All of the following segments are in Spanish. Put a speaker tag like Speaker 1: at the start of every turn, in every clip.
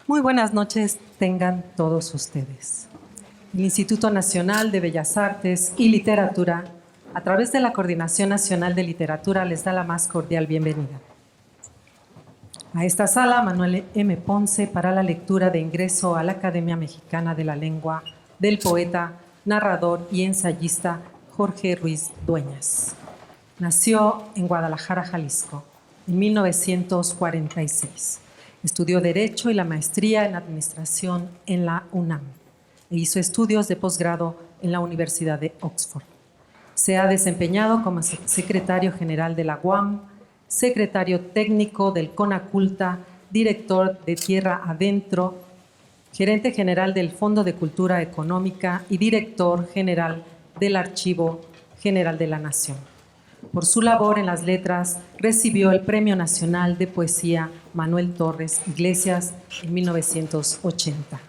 Speaker 1: Muy buenas noches tengan todos ustedes. El Instituto Nacional de Bellas Artes y Literatura, a través de la Coordinación Nacional de Literatura, les da la más cordial bienvenida a esta sala Manuel M. Ponce para la lectura de ingreso a la Academia Mexicana de la Lengua del poeta, narrador y ensayista Jorge Ruiz Dueñas. Nació en Guadalajara, Jalisco, en 1946. Estudió Derecho y la maestría en Administración en la UNAM e hizo estudios de posgrado en la Universidad de Oxford. Se ha desempeñado como secretario general de la UAM, secretario técnico del CONACULTA, director de Tierra Adentro, gerente general del Fondo de Cultura Económica y director general del Archivo General de la Nación. Por su labor en las letras, recibió el Premio Nacional de Poesía Manuel Torres Iglesias en 1980,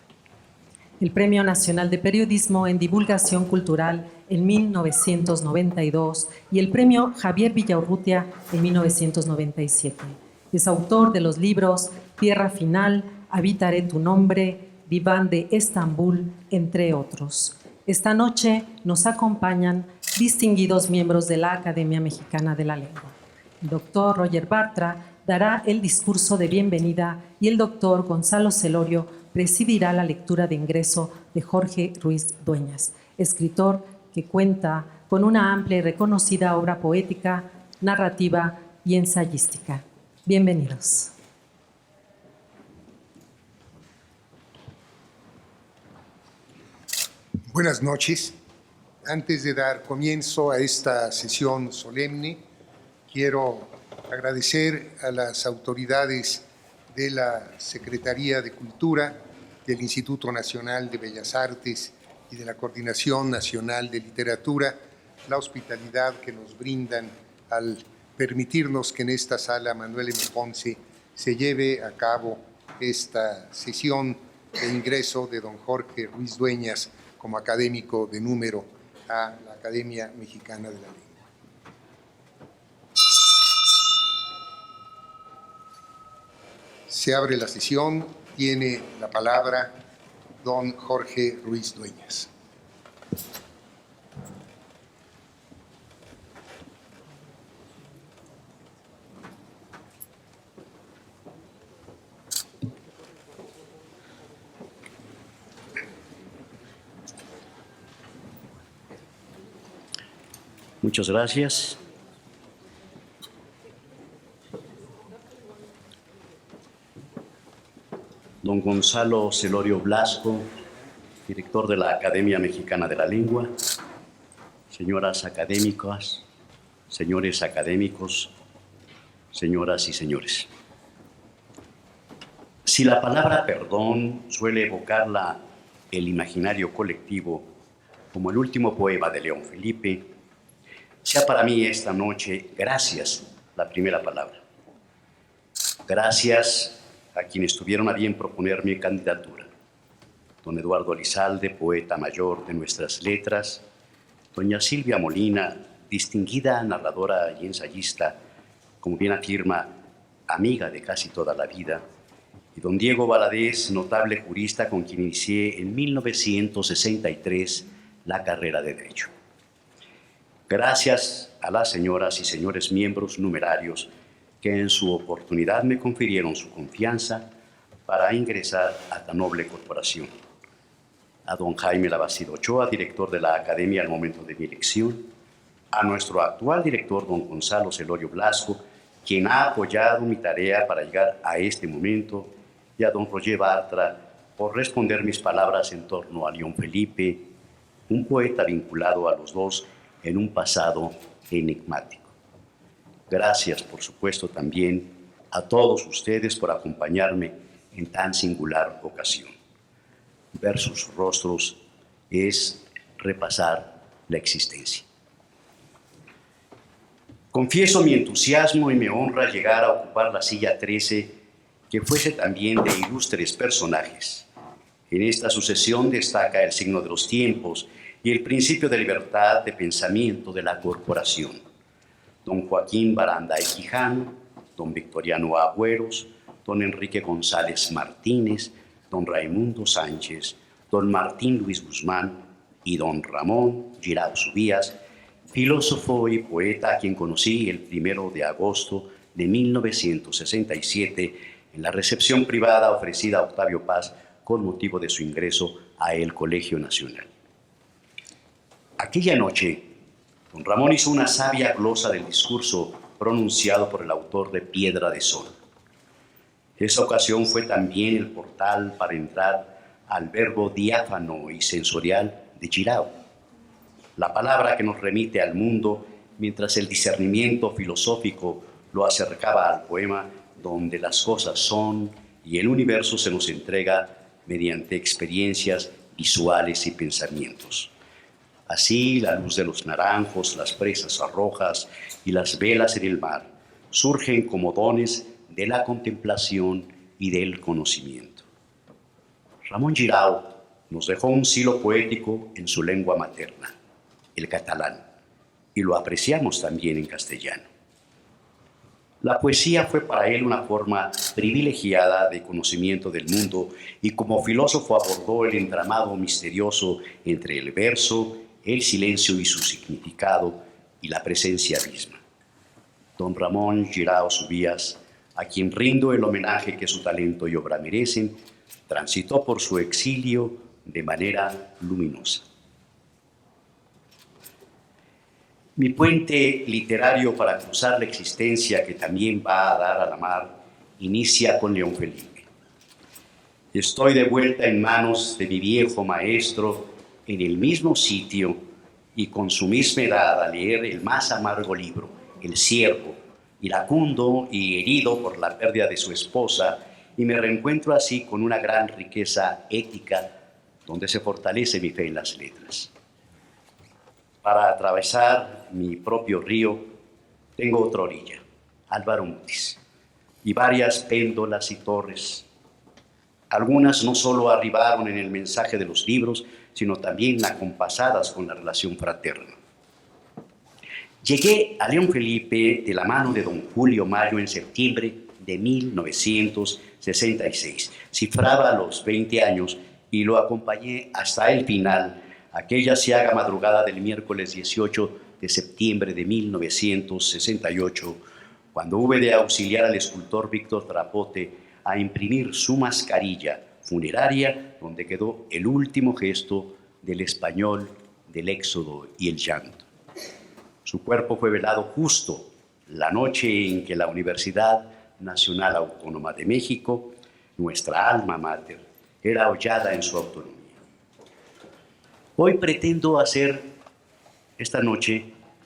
Speaker 1: el Premio Nacional de Periodismo en Divulgación Cultural en 1992 y el Premio Javier Villaurrutia en 1997. Es autor de los libros Tierra Final, Habitaré tu nombre, Diván de Estambul, entre otros. Esta noche nos acompañan distinguidos miembros de la Academia Mexicana de la Lengua. El doctor Roger Bartra dará el discurso de bienvenida y el doctor Gonzalo Celorio presidirá la lectura de ingreso de Jorge Ruiz Dueñas, escritor que cuenta con una amplia y reconocida obra poética, narrativa y ensayística. Bienvenidos.
Speaker 2: Buenas noches. Antes de dar comienzo a esta sesión solemne, quiero agradecer a las autoridades de la Secretaría de Cultura, del Instituto Nacional de Bellas Artes y de la Coordinación Nacional de Literatura la hospitalidad que nos brindan al permitirnos que en esta sala Manuel M. Ponce se lleve a cabo esta sesión de ingreso de don Jorge Ruiz Dueñas como académico de número a la Academia Mexicana de la Lengua. Se abre la sesión. Tiene la palabra don Jorge Ruiz Dueñas.
Speaker 3: Muchas gracias. Don Gonzalo Celorio Blasco, director de la Academia Mexicana de la Lengua, señoras académicas, señores académicos, señoras y señores. Si la palabra perdón suele evocarla el imaginario colectivo como el último poema de León Felipe, sea para mí esta noche gracias la primera palabra. Gracias a quienes tuvieron a bien proponer mi candidatura. Don Eduardo Elizalde, poeta mayor de nuestras letras, doña Silvia Molina, distinguida narradora y ensayista, como bien afirma, amiga de casi toda la vida, y don Diego Valadez, notable jurista con quien inicié en 1963 la carrera de Derecho. Gracias a las señoras y señores miembros numerarios que en su oportunidad me confirieron su confianza para ingresar a tan noble corporación. A don Jaime Labastida Ochoa, director de la Academia al momento de mi elección, a nuestro actual director, don Gonzalo Celorio Blasco, quien ha apoyado mi tarea para llegar a este momento, y a don Roger Bartra, por responder mis palabras en torno a León Felipe, un poeta vinculado a los dos en un pasado enigmático. Gracias, por supuesto, también a todos ustedes por acompañarme en tan singular ocasión. Ver sus rostros es repasar la existencia. Confieso mi entusiasmo y me honra llegar a ocupar la silla 13, que fuese también de ilustres personajes. En esta sucesión destaca el signo de los tiempos y el principio de libertad de pensamiento de la corporación. Don Joaquín Baranda y Quijano, don Victoriano Agüeros, don Enrique González Martínez, don Raimundo Sánchez, don Martín Luis Guzmán y don Ramón Girao Subías, filósofo y poeta a quien conocí el 1 de agosto de 1967 en la recepción privada ofrecida a Octavio Paz con motivo de su ingreso a el Colegio Nacional. Aquella noche, don Ramón hizo una sabia glosa del discurso pronunciado por el autor de Piedra de Sol. Esa ocasión fue también el portal para entrar al verbo diáfano y sensorial de Girao, la palabra que nos remite al mundo mientras el discernimiento filosófico lo acercaba al poema donde las cosas son y el universo se nos entrega mediante experiencias visuales y pensamientos. Así, la luz de los naranjos, las presas rojas y las velas en el mar surgen como dones de la contemplación y del conocimiento. Ramón Girao nos dejó un silo poético en su lengua materna, el catalán, y lo apreciamos también en castellano. La poesía fue para él una forma privilegiada de conocimiento del mundo y como filósofo abordó el entramado misterioso entre el verso, el silencio y su significado y la presencia misma. Don Ramón Girao Subías, a quien rindo el homenaje que su talento y obra merecen, transitó por su exilio de manera luminosa. Mi puente literario para cruzar la existencia que también va a dar a la mar inicia con León Felipe. Estoy de vuelta en manos de mi viejo maestro en el mismo sitio y con su misma edad a leer el más amargo libro, El Ciervo, iracundo y herido por la pérdida de su esposa, y me reencuentro así con una gran riqueza ética donde se fortalece mi fe en las letras. Para atravesar mi propio río, tengo otra orilla, Álvaro Mutis, y varias péndolas y torres. Algunas no solo arribaron en el mensaje de los libros, sino también acompasadas con la relación fraterna. Llegué a León Felipe de la mano de don Julio Mayo en septiembre de 1966. Cifraba los 20 años y lo acompañé hasta el final, aquella ciaga madrugada del miércoles 18 de septiembre de 1968, cuando hube de auxiliar al escultor Víctor Trapote a imprimir su mascarilla funeraria, donde quedó el último gesto del español, del éxodo y el llanto. Su cuerpo fue velado justo la noche en que la Universidad Nacional Autónoma de México, nuestra alma mater, era hollada en su autonomía. Hoy pretendo hacer esta noche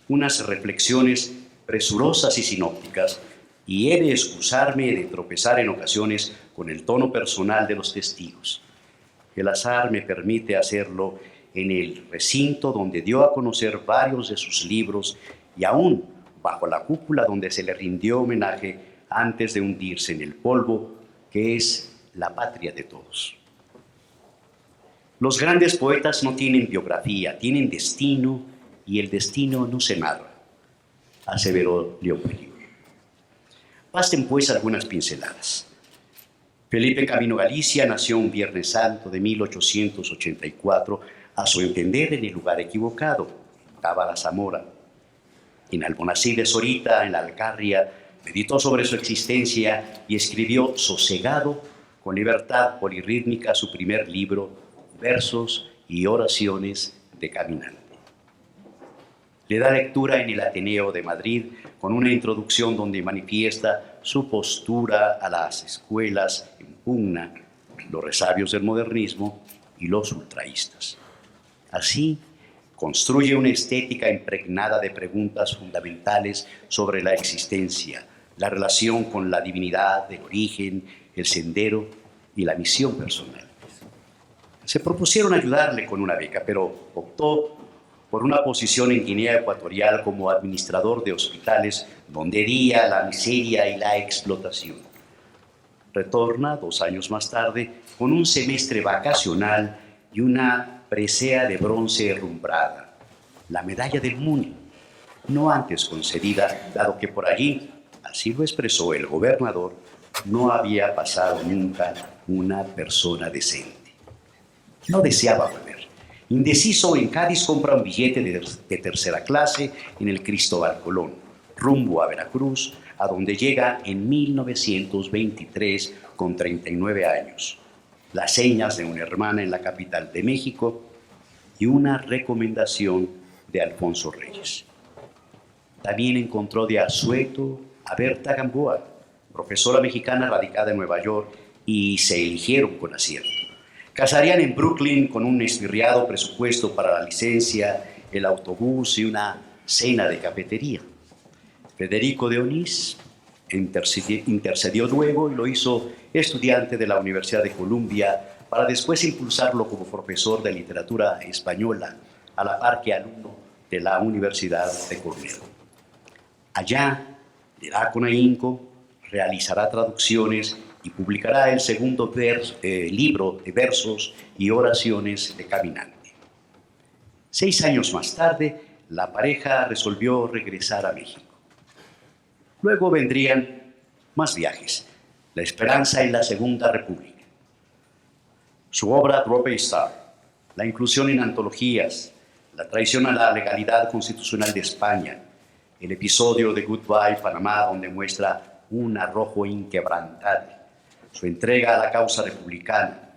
Speaker 3: unas reflexiones presurosas y sinópticas y he de excusarme de tropezar en ocasiones con el tono personal de los testigos. El azar me permite hacerlo en el recinto donde dio a conocer varios de sus libros y aún bajo la cúpula donde se le rindió homenaje antes de hundirse en el polvo, que es la patria de todos. Los grandes poetas no tienen biografía, tienen destino y el destino no se narra, aseveró León Felipe. Basten pues algunas pinceladas. Felipe Camino Galicia nació un Viernes Santo de 1884, a su entender en el lugar equivocado, Tábara, Zamora. En Albonací de Zorita, en la Alcarria, meditó sobre su existencia y escribió sosegado, con libertad polirrítmica, su primer libro, Versos y oraciones de caminante. Le da lectura en el Ateneo de Madrid con una introducción donde manifiesta su postura a las escuelas en pugna los resabios del modernismo y los ultraístas. Así, construye una estética impregnada de preguntas fundamentales sobre la existencia, la relación con la divinidad, el origen, el sendero y la misión personal. Se propusieron ayudarle con una beca, pero optó por una posición en Guinea Ecuatorial como administrador de hospitales donde hería la miseria y la explotación. Retorna 2 años más tarde con un semestre vacacional y una presea de bronce herrumbrada, la medalla del Muni, no antes concedida, dado que por allí, así lo expresó el gobernador, no había pasado nunca una persona decente. No deseaba volver. Indeciso, en Cádiz compra un billete de tercera clase en el Cristóbal Colón, rumbo a Veracruz, a donde llega en 1923 con 39 años. Las señas de una hermana en la capital de México y una recomendación de Alfonso Reyes. También encontró de asueto a Berta Gamboa, profesora mexicana radicada en Nueva York, y se eligieron con acierto. Casarían en Brooklyn con un estirriado presupuesto para la licencia, el autobús y una cena de cafetería. Federico de Onís intercedió luego y lo hizo estudiante de la Universidad de Columbia para después impulsarlo como profesor de literatura española, a la par que alumno de la Universidad de Cornell. Allá le da con ahínco, realizará traducciones y publicará el segundo libro de versos y oraciones de Caminante. 6 años más tarde, la pareja resolvió regresar a México. Luego vendrían más viajes, La Esperanza en la Segunda República. Su obra Drop a Star, la inclusión en antologías, la traición a la legalidad constitucional de España, el episodio de Goodbye Panamá, donde muestra un arrojo inquebrantable, su entrega a la causa republicana,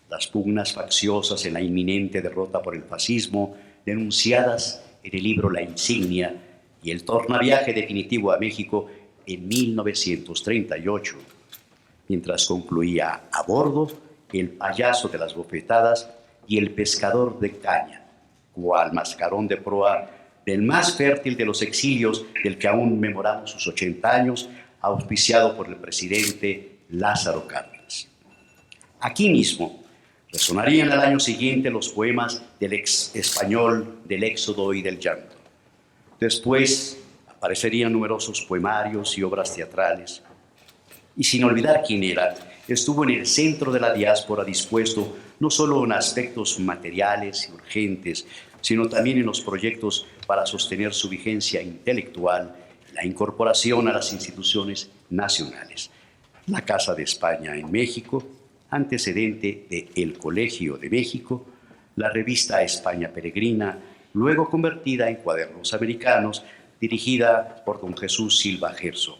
Speaker 3: las pugnas facciosas en la inminente derrota por el fascismo, denunciadas en el libro La Insignia, y el tornaviaje definitivo a México en 1938, mientras concluía a bordo El payaso de las bofetadas y El pescador de caña, cual mascarón de proa del más fértil de los exilios, del que aún memoramos sus 80 años, auspiciado por el presidente Lázaro Cárdenas. Aquí mismo resonarían al año siguiente los poemas del ex español del Éxodo y del Llanto. Después aparecerían numerosos poemarios y obras teatrales. Y sin olvidar quién era, estuvo en el centro de la diáspora, dispuesto no solo en aspectos materiales y urgentes, sino también en los proyectos para sostener su vigencia intelectual, la incorporación a las instituciones nacionales. La Casa de España en México, antecedente de El Colegio de México, la revista España Peregrina, luego convertida en Cuadernos Americanos, dirigida por don Jesús Silva Gerso,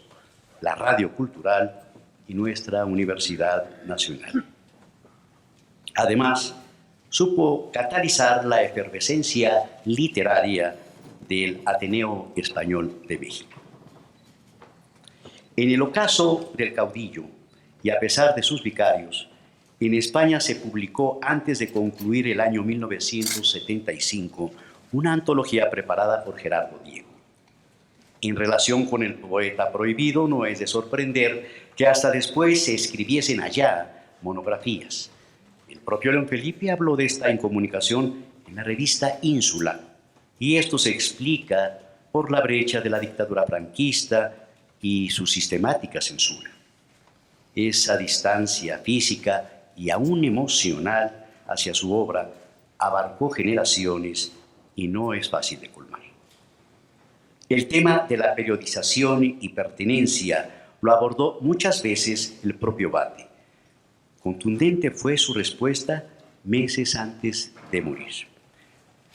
Speaker 3: la Radio Cultural y nuestra Universidad Nacional. Además, supo catalizar la efervescencia literaria del Ateneo Español de México. En el ocaso del caudillo, y a pesar de sus vicarios, en España se publicó antes de concluir el año 1975 una antología preparada por Gerardo Diego. En relación con el poeta prohibido, no es de sorprender que hasta después se escribiesen allá monografías. El propio León Felipe habló de esta incomunicación en la revista Ínsula, y esto se explica por la brecha de la dictadura franquista y su sistemática censura. Esa distancia física y aún emocional hacia su obra abarcó generaciones y no es fácil de colmar. El tema de la periodización y pertenencia lo abordó muchas veces el propio Batlle. Contundente fue su respuesta meses antes de morir.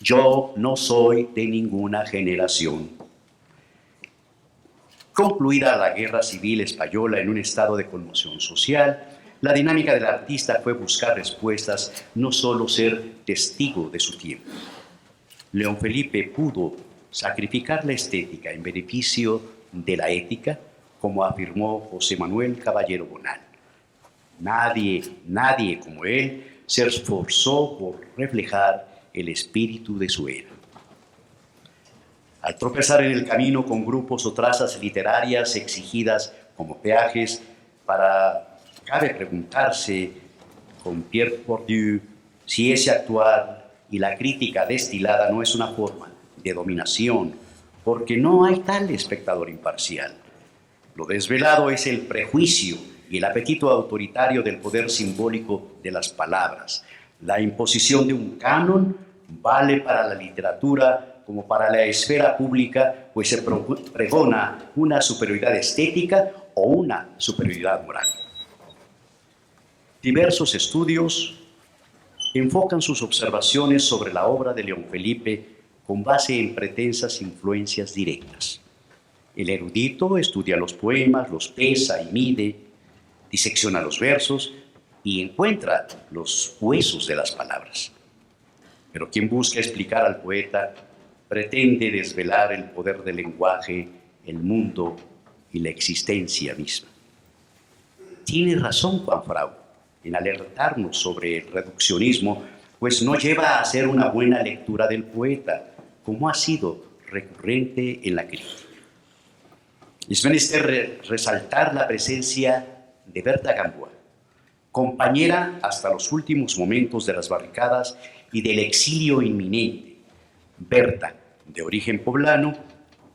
Speaker 3: Yo no soy de ninguna generación. Concluida la Guerra Civil Española en un estado de conmoción social, la dinámica del artista fue buscar respuestas, no solo ser testigo de su tiempo. León Felipe pudo sacrificar la estética en beneficio de la ética, como afirmó José Manuel Caballero Bonal. Nadie como él se esforzó por reflejar el espíritu de su era. Al tropezar en el camino con grupos o trazas literarias exigidas como peajes, cabe preguntarse con Pierre Bourdieu si ese actuar y la crítica destilada no es una forma de dominación, porque no hay tal espectador imparcial. Lo desvelado es el prejuicio y el apetito autoritario del poder simbólico de las palabras. La imposición de un canon vale para la literatura como para la esfera pública, pues se pregona una superioridad estética o una superioridad moral. Diversos estudios enfocan sus observaciones sobre la obra de León Felipe con base en pretensas influencias directas. El erudito estudia los poemas, los pesa y mide, disecciona los versos y encuentra los huesos de las palabras. Pero quien busca explicar al poeta pretende desvelar el poder del lenguaje, el mundo y la existencia misma. Tiene razón Juan Frau en alertarnos sobre el reduccionismo, pues no lleva a hacer una buena lectura del poeta, como ha sido recurrente en la crítica. Es menester resaltar la presencia de Berta Gamboa, compañera hasta los últimos momentos de las barricadas y del exilio inminente. Berta, de origen poblano,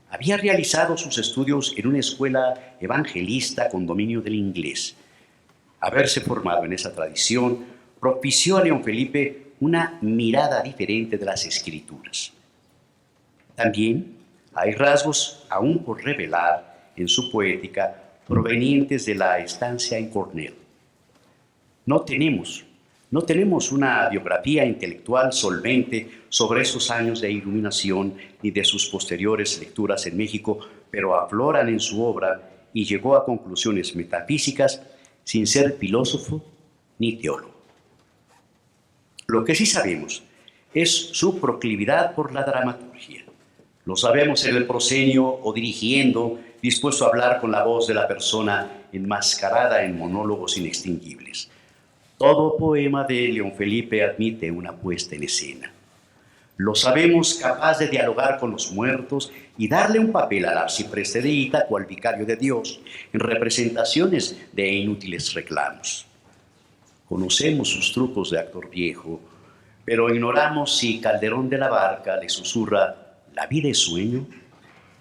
Speaker 3: había realizado sus estudios en una escuela evangelista con dominio del inglés. Haberse formado en esa tradición propició a León Felipe una mirada diferente de las escrituras. También hay rasgos aún por revelar en su poética provenientes de la estancia en Cornell. No tenemos una biografía intelectual solvente sobre esos años de iluminación ni de sus posteriores lecturas en México, pero afloran en su obra y llegó a conclusiones metafísicas sin ser filósofo ni teólogo. Lo que sí sabemos es su proclividad por la dramaturgia. Lo sabemos en el proscenio o dirigiendo, dispuesto a hablar con la voz de la persona enmascarada en monólogos inextinguibles. Todo poema de León Felipe admite una puesta en escena. Lo sabemos capaz de dialogar con los muertos y darle un papel al arcipreste de Ítaca o al vicario de Dios en representaciones de inútiles reclamos. Conocemos sus trucos de actor viejo, pero ignoramos si Calderón de la Barca le susurra ¿la vida es sueño?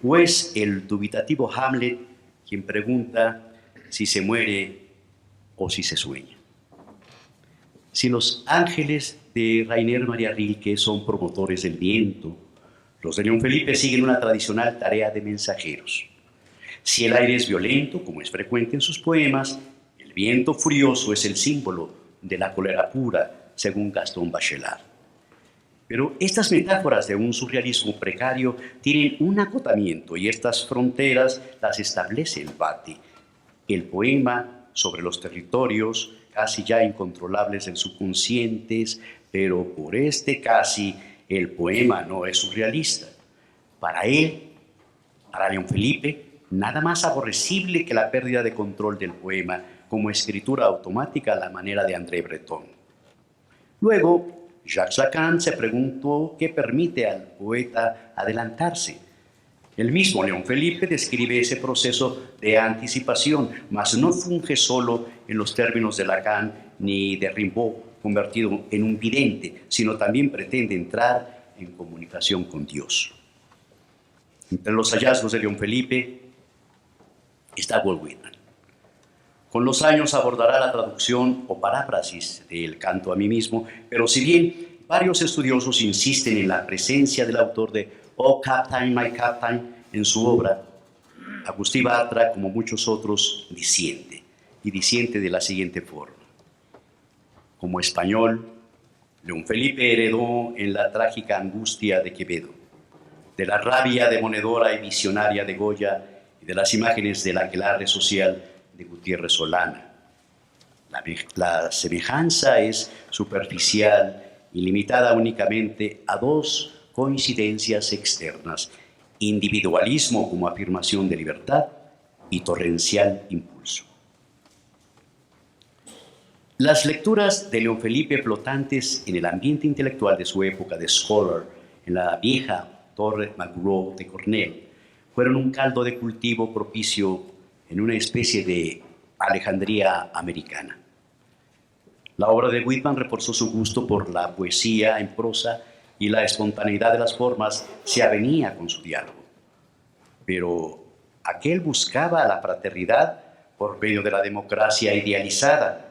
Speaker 3: ¿O es el dubitativo Hamlet quien pregunta si se muere o si se sueña? Si los ángeles de Rainer Maria Rilke son promotores del viento, los de León Felipe siguen una tradicional tarea de mensajeros. Si el aire es violento, como es frecuente en sus poemas, el viento furioso es el símbolo de la cólera pura, según Gaston Bachelard. Pero estas metáforas de un surrealismo precario tienen un acotamiento y estas fronteras las establece el Bati. El poema sobre los territorios casi ya incontrolables en subconscientes, pero por este casi el poema no es surrealista. Para él, para León Felipe, nada más aborrecible que la pérdida de control del poema como escritura automática a la manera de André Breton. Luego, Jacques Lacan se preguntó qué permite al poeta adelantarse. El mismo León Felipe describe ese proceso de anticipación, mas no funge solo en los términos de Lacan ni de Rimbaud, convertido en un vidente, sino también pretende entrar en comunicación con Dios. Entre los hallazgos de León Felipe está Walt Whitman. Con los años abordará la traducción o paráfrasis del Canto a mí mismo, pero si bien varios estudiosos insisten en la presencia del autor de Oh Captain, My Captain en su obra, Agustín Bartra, como muchos otros, disiente, y disiente de la siguiente forma. Como español, León Felipe heredó en la trágica angustia de Quevedo, de la rabia demoledora y visionaria de Goya y de las imágenes del aquelarre social de Gutiérrez Solana. La semejanza es superficial y limitada únicamente a dos coincidencias externas: individualismo como afirmación de libertad y torrencial impulso. Las lecturas de León Felipe flotantes en el ambiente intelectual de su época de scholar en la vieja Torre McGraw de Cornell fueron un caldo de cultivo propicio en una especie de Alejandría americana. La obra de Whitman reforzó su gusto por la poesía en prosa y la espontaneidad de las formas se avenía con su diálogo. Pero aquel buscaba la fraternidad por medio de la democracia idealizada,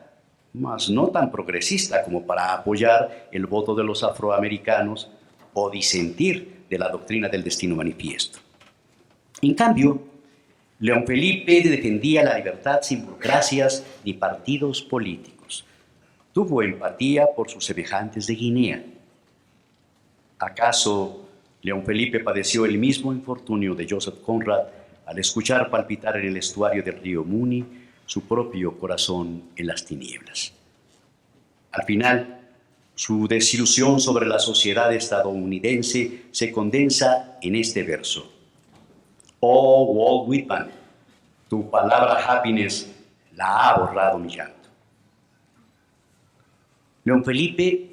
Speaker 3: mas no tan progresista como para apoyar el voto de los afroamericanos o disentir de la doctrina del destino manifiesto. En cambio, León Felipe defendía la libertad sin burocracias ni partidos políticos. Tuvo empatía por sus semejantes de Guinea. ¿Acaso León Felipe padeció el mismo infortunio de Joseph Conrad al escuchar palpitar en el estuario del río Muni su propio corazón en las tinieblas? Al final, su desilusión sobre la sociedad estadounidense se condensa en este verso. Oh, Walt Whitman, tu palabra happiness la ha borrado mi llanto. León Felipe,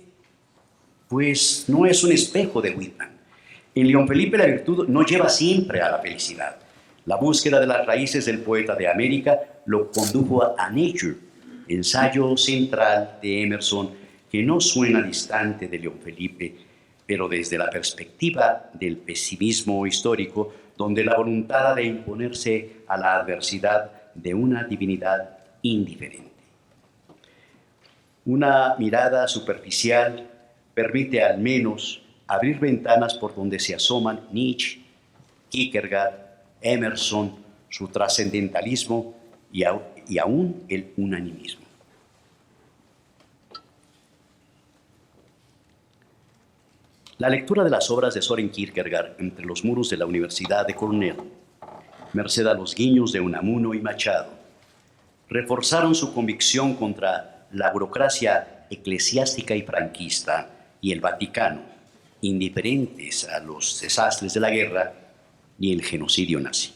Speaker 3: pues, no es un espejo de Whitman. En León Felipe la virtud no lleva siempre a la felicidad. La búsqueda de las raíces del poeta de América lo condujo a Nature, ensayo central de Emerson, que no suena distante de León Felipe, pero desde la perspectiva del pesimismo histórico, donde la voluntad ha de imponerse a la adversidad de una divinidad indiferente. Una mirada superficial permite al menos abrir ventanas por donde se asoman Nietzsche, Kierkegaard, Emerson, su trascendentalismo y aún el unanimismo. La lectura de las obras de Søren Kierkegaard entre los muros de la Universidad de Cornell, merced a los guiños de Unamuno y Machado, reforzaron su convicción contra la burocracia eclesiástica y franquista y el Vaticano, indiferentes a los desastres de la guerra y el genocidio nazi.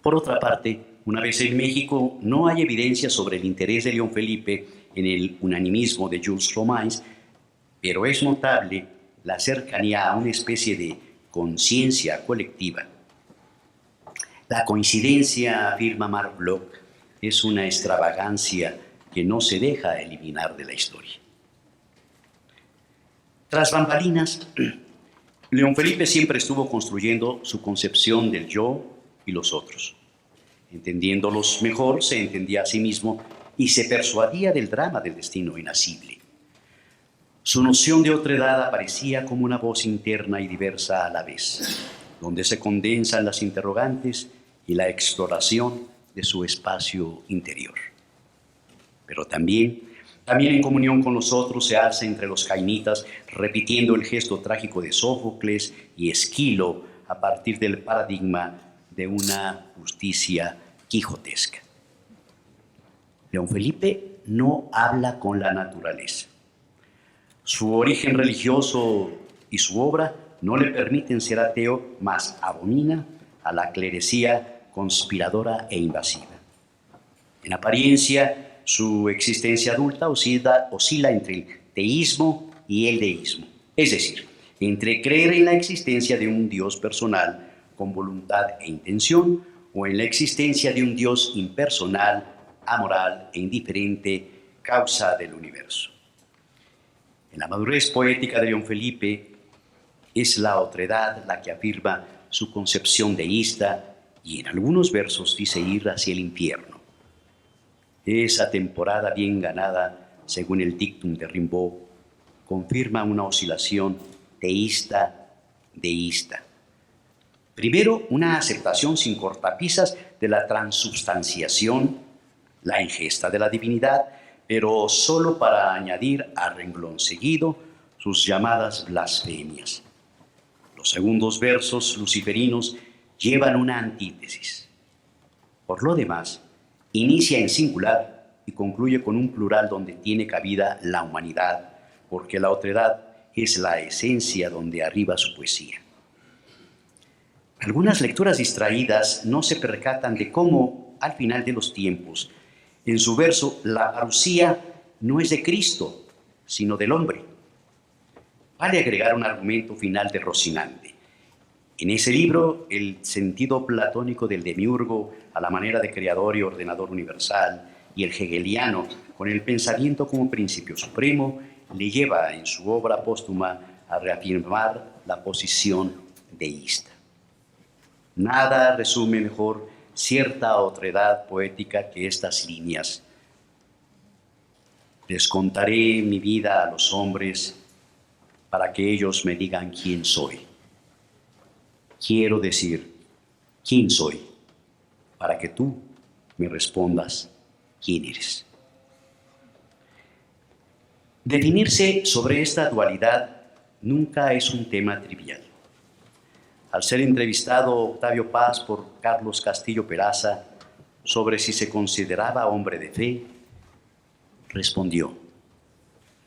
Speaker 3: Por otra parte, una vez en México, no hay evidencia sobre el interés de León Felipe en el unanimismo de Jules Romains, pero es notable la cercanía a una especie de conciencia colectiva. La coincidencia, afirma Mark Bloch, es una extravagancia que no se deja eliminar de la historia. Tras bambalinas, León Felipe siempre estuvo construyendo su concepción del yo y los otros. Entendiéndolos mejor, se entendía a sí mismo y se persuadía del drama del destino inasible. Su noción de otredad aparecía como una voz interna y diversa a la vez, donde se condensan las interrogantes y la exploración de su espacio interior. Pero también en comunión con los otros se alza entre los cainitas, repitiendo el gesto trágico de Sófocles y Esquilo a partir del paradigma de una justicia quijotesca. León Felipe no habla con la naturaleza. Su origen religioso y su obra no le permiten ser ateo, mas abomina a la clerecía conspiradora e invasiva. En apariencia, su existencia adulta oscila entre el teísmo y el deísmo, es decir, entre creer en la existencia de un Dios personal con voluntad e intención o en la existencia de un Dios impersonal, amoral e indiferente, causa del universo. En la madurez poética de León Felipe es la otredad la que afirma su concepción deísta y en algunos versos dice ir hacia el infierno. Esa temporada bien ganada, según el dictum de Rimbaud, confirma una oscilación teísta-deísta. Primero, una aceptación sin cortapisas de la transubstanciación, la ingesta de la divinidad, pero solo para añadir a renglón seguido sus llamadas blasfemias. Los segundos versos luciferinos llevan una antítesis. Por lo demás, inicia en singular y concluye con un plural donde tiene cabida la humanidad, porque la otredad es la esencia donde arriba su poesía. Algunas lecturas distraídas no se percatan de cómo, al final de los tiempos, En su verso, la parucía no es de Cristo, sino del hombre. Vale agregar un argumento final de Rocinante. En ese libro, el sentido platónico del demiurgo a la manera de creador y ordenador universal, y el hegeliano, con el pensamiento como principio supremo, le lleva en su obra póstuma a reafirmar la posición deísta. Nada resume mejor cierta otredad poética que estas líneas. Les contaré mi vida a los hombres para que ellos me digan quién soy. Quiero decir, ¿quién soy? Para que tú me respondas quién eres. Definirse sobre esta dualidad nunca es un tema trivial. Al ser entrevistado Octavio Paz por Carlos Castillo Peraza sobre si se consideraba hombre de fe, respondió: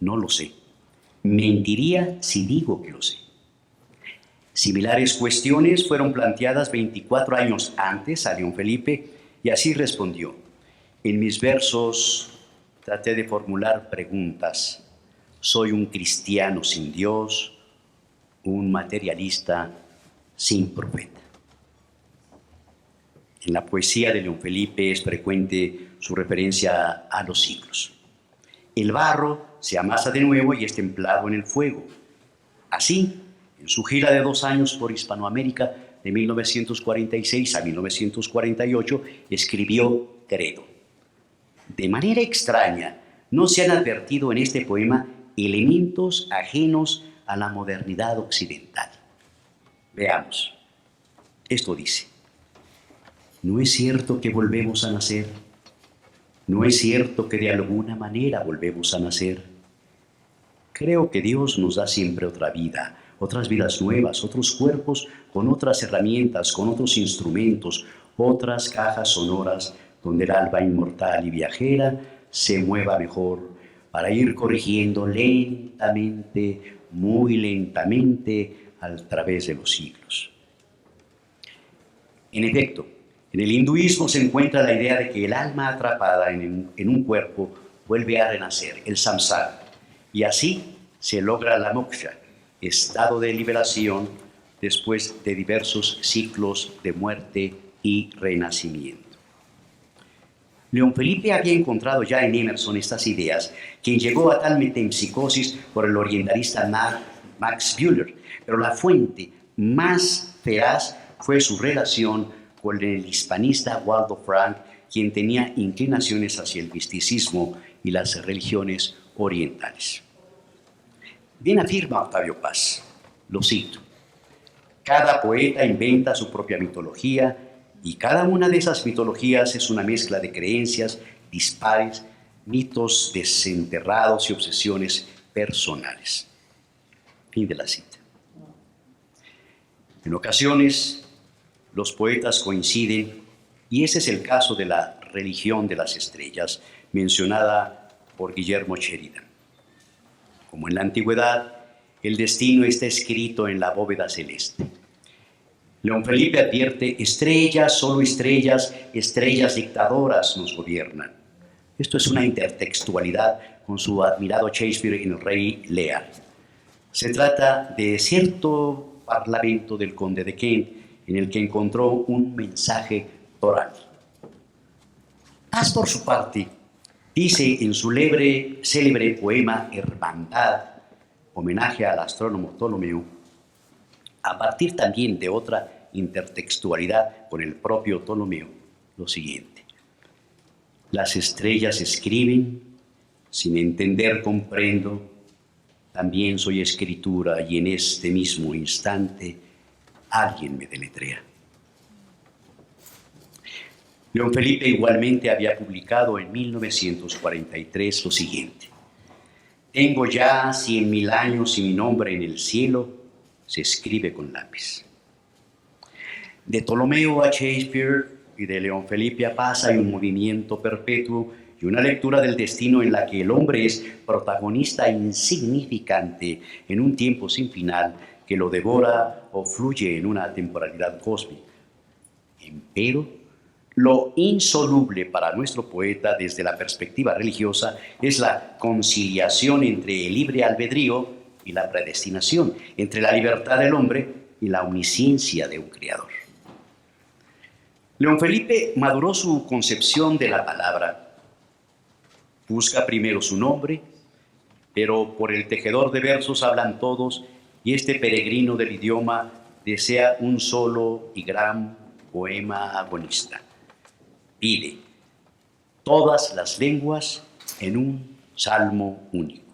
Speaker 3: no lo sé. Mentiría si digo que lo sé. Similares cuestiones fueron planteadas 24 años antes a León Felipe y así respondió: en mis versos traté de formular preguntas. Soy un cristiano sin Dios, un materialista sin profeta. En la poesía de León Felipe es frecuente su referencia a los siglos. El barro se amasa de nuevo y es templado en el fuego. Así, en su gira de 2 años por Hispanoamérica, de 1946 a 1948, escribió Credo. De manera extraña, no se han advertido en este poema elementos ajenos a la modernidad occidental. Veamos. Esto dice: ¿no es cierto que volvemos a nacer? ¿No es cierto que de alguna manera volvemos a nacer? Creo que Dios nos da siempre otra vida, otras vidas nuevas, otros cuerpos con otras herramientas, con otros instrumentos, otras cajas sonoras donde el alma inmortal y viajera se mueva mejor para ir corrigiendo lentamente, muy lentamente, a través de los siglos. En efecto, en el hinduismo se encuentra la idea de que el alma atrapada en un cuerpo vuelve a renacer, el samsara, y así se logra la moksha, estado de liberación después de diversos ciclos de muerte y renacimiento. León Felipe había encontrado ya en Emerson estas ideas, quien llegó a tal metempsicosis por el orientalista Max Bühler, pero la fuente más feraz fue su relación con el hispanista Waldo Frank, quien tenía inclinaciones hacia el misticismo y las religiones orientales. Bien afirma Octavio Paz, lo cito: cada poeta inventa su propia mitología y cada una de esas mitologías es una mezcla de creencias dispares, mitos desenterrados y obsesiones personales. Fin de la cita. En ocasiones, los poetas coinciden, y ese es el caso de la religión de las estrellas, mencionada por Guillermo Sheridan. Como en la antigüedad, el destino está escrito en la bóveda celeste. León Felipe advierte: estrellas, solo estrellas, estrellas dictadoras nos gobiernan. Esto es una intertextualidad con su admirado Shakespeare en El Rey Lear. Se trata de cierto parlamento del conde de Kent en el que encontró un mensaje toral. Paz, por su parte, dice en su célebre poema Hermandad, homenaje al astrónomo Ptolomeo, a partir también de otra intertextualidad con el propio Ptolomeo, lo siguiente: las estrellas escriben, sin entender comprendo, también soy escritura y en este mismo instante alguien me deletrea. León Felipe igualmente había publicado en 1943 lo siguiente: tengo ya 100.000 años y mi nombre en el cielo se escribe con lápiz. De Ptolomeo a Shakespeare y de León Felipe a Paz hay un movimiento perpetuo y una lectura del destino en la que el hombre es protagonista insignificante en un tiempo sin final que lo devora o fluye en una temporalidad cósmica. Empero, Lo insoluble para nuestro poeta desde la perspectiva religiosa es la conciliación entre el libre albedrío y la predestinación, entre la libertad del hombre y la omnisciencia de un creador. León Felipe maduró su concepción de la palabra. Busca primero su nombre, pero por el tejedor de versos hablan todos, y este peregrino del idioma desea un solo y gran poema agonista. Pide todas las lenguas en un salmo único.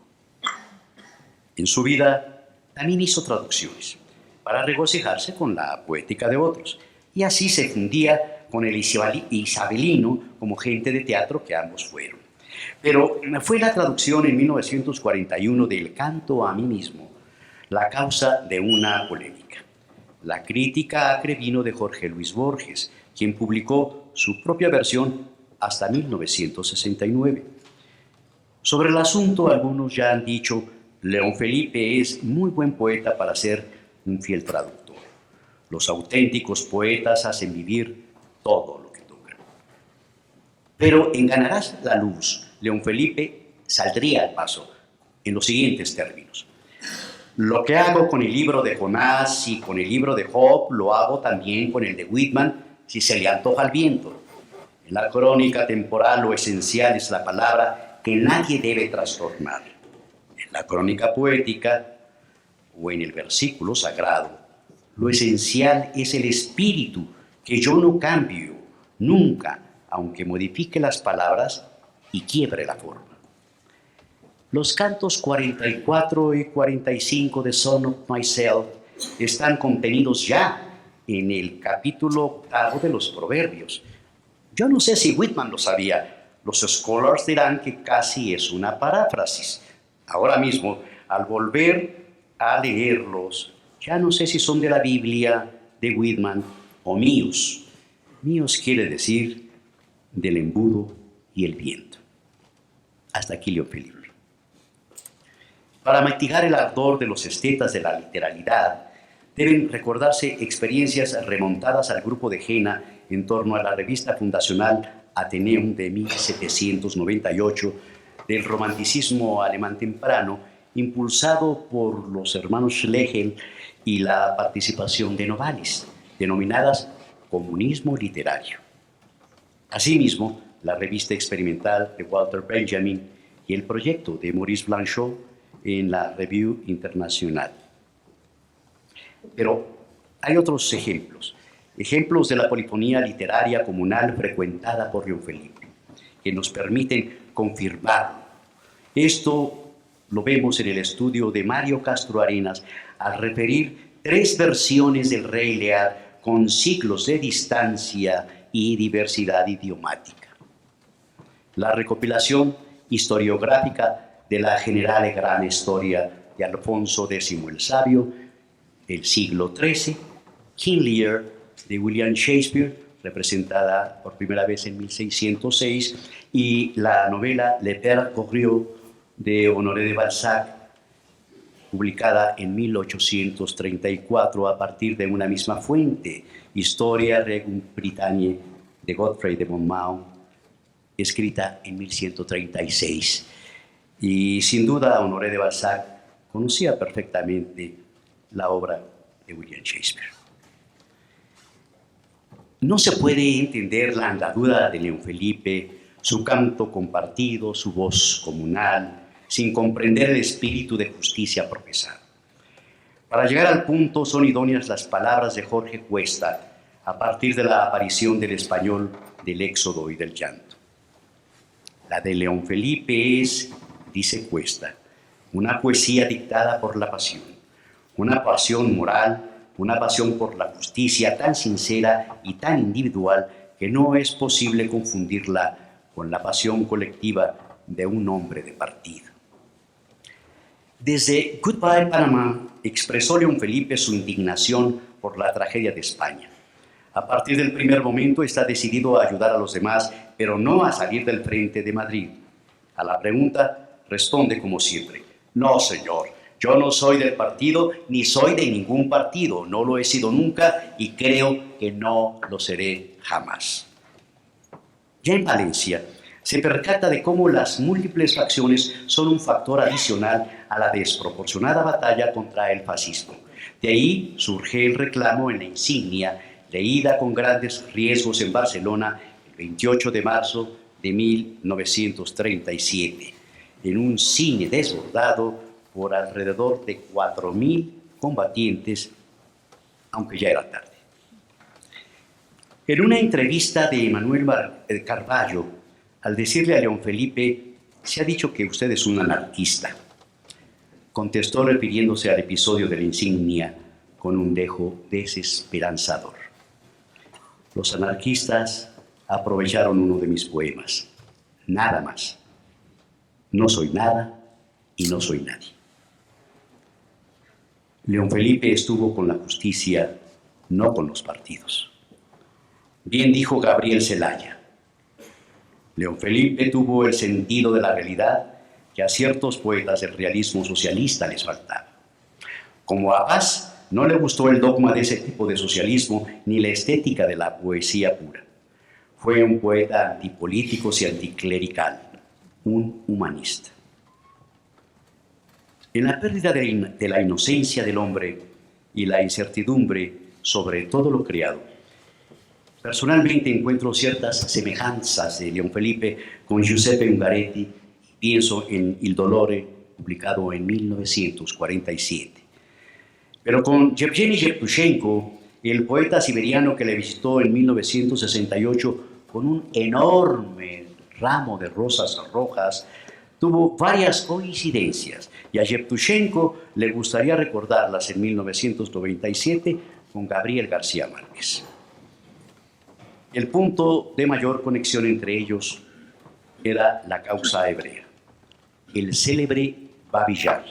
Speaker 3: En su vida también hizo traducciones para regocijarse con la poética de otros, y así se fundía con el isabelino como gente de teatro que ambos fueron. Pero fue la traducción en 1941 del Canto a mí mismo la causa de una polémica. La crítica acre vino de Jorge Luis Borges, quien publicó su propia versión hasta 1969. Sobre el asunto, algunos ya han dicho, León Felipe es muy buen poeta para ser un fiel traductor. Los auténticos poetas hacen vivir todo lo que tocan. Pero en Ganarás la luz, León Felipe saldría al paso en los siguientes términos. Lo que hago con el libro de Jonás y con el libro de Job, lo hago también con el de Whitman, si se le antoja al viento. En la crónica temporal lo esencial es la palabra que nadie debe trastornar. En la crónica poética o en el versículo sagrado, lo esencial es el espíritu que yo no cambio nunca, aunque modifique las palabras y quiebre la forma. Los cantos 44 y 45 de Son of Myself están contenidos ya en el capítulo 8 de los Proverbios. Yo no sé si Whitman lo sabía. Los scholars dirán que casi es una paráfrasis. Ahora mismo, al volver a leerlos, ya no sé si son de la Biblia, de Whitman o míos. Míos quiere decir del embudo y el viento. Hasta aquí León Felipe. Para mitigar el ardor de los estetas de la literalidad, deben recordarse experiencias remontadas al grupo de Jena en torno a la revista fundacional Atheneum de 1798 del romanticismo alemán temprano, impulsado por los hermanos Schlegel y la participación de Novalis, denominadas Comunismo Literario. Asimismo, la revista experimental de Walter Benjamin y el proyecto de Maurice Blanchot en la Revue Internacional. Pero hay otros ejemplos de la polifonía literaria comunal frecuentada por León Felipe, que nos permiten confirmarlo. Esto lo vemos en el estudio de Mario Castro Arenas al referir 3 versiones del Rey Lear con siglos de distancia y diversidad idiomática. La recopilación historiográfica de la general gran historia de Alfonso X el Sabio, del siglo XIII, King Lear, de William Shakespeare, representada por primera vez en 1606, y la novela Le Père Goriot, de Honoré de Balzac, publicada en 1834 a partir de una misma fuente, Historia Regum Britanniae, de Godfrey de Monmouth, escrita en 1136. Y sin duda Honoré de Balzac conocía perfectamente la obra de William Shakespeare. No se puede entender la andadura de León Felipe, su canto compartido, su voz comunal, sin comprender el espíritu de justicia profesado. Para llegar al punto son idóneas las palabras de Jorge Cuesta a partir de la aparición del español del Éxodo y del llanto. La de León Felipe es, dice Cuesta, una poesía dictada por la pasión, una pasión moral, una pasión por la justicia tan sincera y tan individual que no es posible confundirla con la pasión colectiva de un hombre de partido. Desde Goodbye Panama expresó León Felipe su indignación por la tragedia de España. A partir del primer momento está decidido a ayudar a los demás, pero no a salir del frente de Madrid. A la pregunta responde como siempre: no, señor, yo no soy del partido ni soy de ningún partido, no lo he sido nunca y creo que no lo seré jamás. Ya en Valencia, se percata de cómo las múltiples facciones son un factor adicional a la desproporcionada batalla contra el fascismo. De ahí surge el reclamo en la insignia, leída con grandes riesgos en Barcelona el 28 de marzo de 1937, en un cine desbordado por alrededor de 4.000 combatientes, aunque ya era tarde. En una entrevista de Emanuel Carballo, al decirle a León Felipe, se ha dicho que usted es un anarquista. Contestó refiriéndose al episodio de la insignia con un dejo desesperanzador. Los anarquistas aprovecharon uno de mis poemas, nada más. No soy nada y no soy nadie. León Felipe estuvo con la justicia, no con los partidos. Bien dijo Gabriel Zelaya, León Felipe tuvo el sentido de la realidad que a ciertos poetas del realismo socialista les faltaba. Como a Paz no le gustó el dogma de ese tipo de socialismo ni la estética de la poesía pura. Fue un poeta antipolítico y anticlerical, un humanista. En la pérdida de la inocencia del hombre y la incertidumbre sobre todo lo creado, personalmente encuentro ciertas semejanzas de León Felipe con Giuseppe Ungaretti y pienso en Il Dolore, publicado en 1947. Pero con Yevgeny Yevtushenko, el poeta siberiano que le visitó en 1968 con un enorme ramo de rosas rojas, tuvo varias coincidencias y a Yevtushenko le gustaría recordarlas en 1997 con Gabriel García Márquez. El punto de mayor conexión entre ellos era la causa hebrea, el célebre Babi Yar,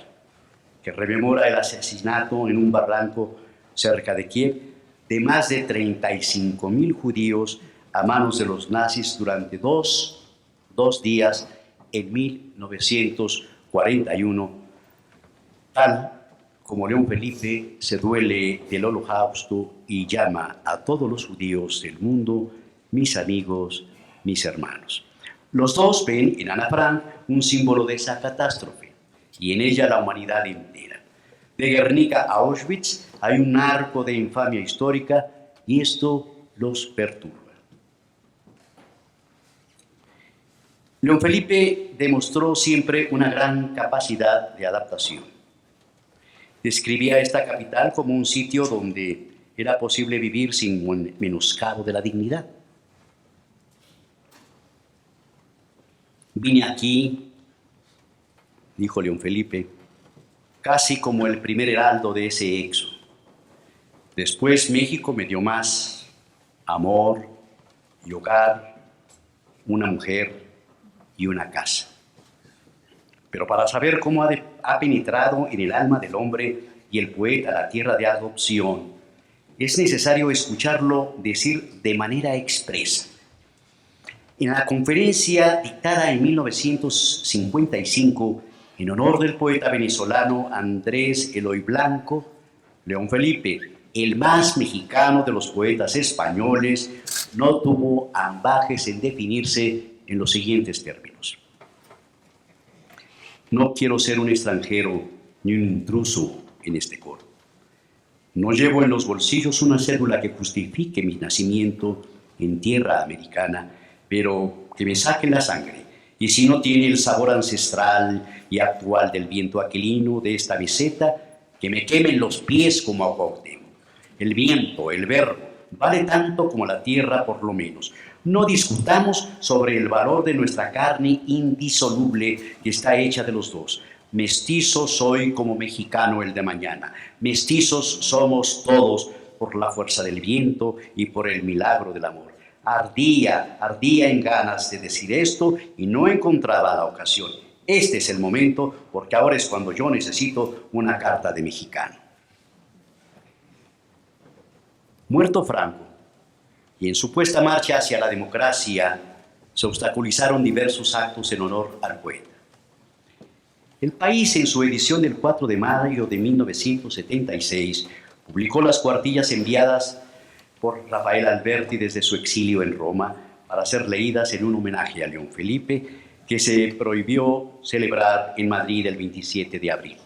Speaker 3: que rememora el asesinato en un barranco cerca de Kiev de más de 35.000 judíos a manos de los nazis durante dos días en 1941, tal como León Felipe se duele del Holocausto y llama a todos los judíos del mundo mis amigos, mis hermanos. Los dos ven en Ana Frank un símbolo de esa catástrofe y en ella la humanidad entera. De Guernica a Auschwitz hay un arco de infamia histórica y esto los perturba. León Felipe demostró siempre una gran capacidad de adaptación. Describía esta capital como un sitio donde era posible vivir sin menoscabo de la dignidad. Vine aquí, dijo León Felipe, casi como el primer heraldo de ese éxodo. Después México me dio más amor y hogar, una mujer y una casa. Pero para saber cómo ha penetrado en el alma del hombre y el poeta la tierra de adopción, es necesario escucharlo decir de manera expresa. En la conferencia dictada en 1955 en honor del poeta venezolano Andrés Eloy Blanco, León Felipe, el más mexicano de los poetas españoles, no tuvo ambajes en definirse en los siguientes términos. No quiero ser un extranjero ni un intruso en este coro. No llevo en los bolsillos una cédula que justifique mi nacimiento en tierra americana, pero que me saquen la sangre. Y si no tiene el sabor ancestral y actual del viento aquilino de esta meseta, que me quemen los pies como a Cuauhtémoc. El viento, el verbo, vale tanto como la tierra por lo menos. No discutamos sobre el valor de nuestra carne indisoluble que está hecha de los dos. Mestizo soy como mexicano el de mañana. Mestizos somos todos por la fuerza del viento y por el milagro del amor. Ardía en ganas de decir esto y no encontraba la ocasión. Este es el momento porque ahora es cuando yo necesito una carta de mexicano. Muerto Franco, y en supuesta marcha hacia la democracia, se obstaculizaron diversos actos en honor al poeta. El País, en su edición del 4 de mayo de 1976, publicó las cuartillas enviadas por Rafael Alberti desde su exilio en Roma, para ser leídas en un homenaje a León Felipe que se prohibió celebrar en Madrid el 27 de abril.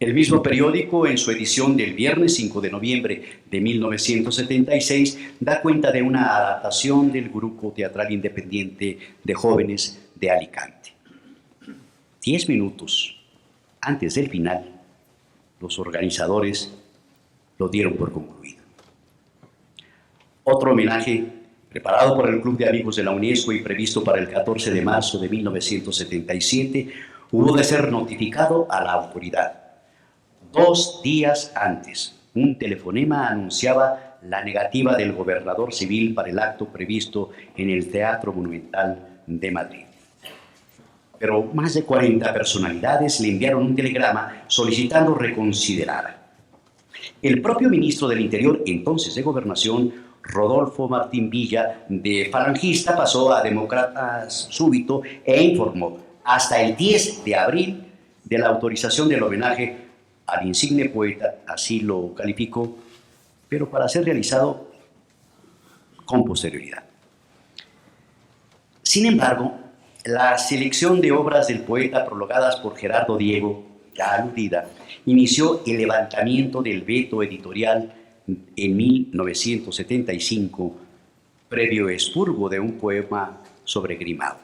Speaker 3: El mismo periódico, en su edición del viernes 5 de noviembre de 1976, da cuenta de una adaptación del grupo teatral independiente de jóvenes de Alicante. 10 minutos antes del final, los organizadores lo dieron por concluido. Otro homenaje, preparado por el Club de Amigos de la UNESCO y previsto para el 14 de marzo de 1977, hubo de ser notificado a la autoridad. 2 días antes, un telefonema anunciaba la negativa del gobernador civil para el acto previsto en el Teatro Monumental de Madrid. Pero más de 40 personalidades le enviaron un telegrama solicitando reconsiderar. El propio ministro del Interior, entonces de Gobernación, Rodolfo Martín Villa, de falangista, pasó a demócrata súbito e informó hasta el 10 de abril de la autorización del homenaje al insigne poeta, así lo calificó, pero para ser realizado con posterioridad. Sin embargo, la selección de obras del poeta prologadas por Gerardo Diego, ya aludida, inició el levantamiento del veto editorial en 1975, previo expurgo de un poema sobre Grimao.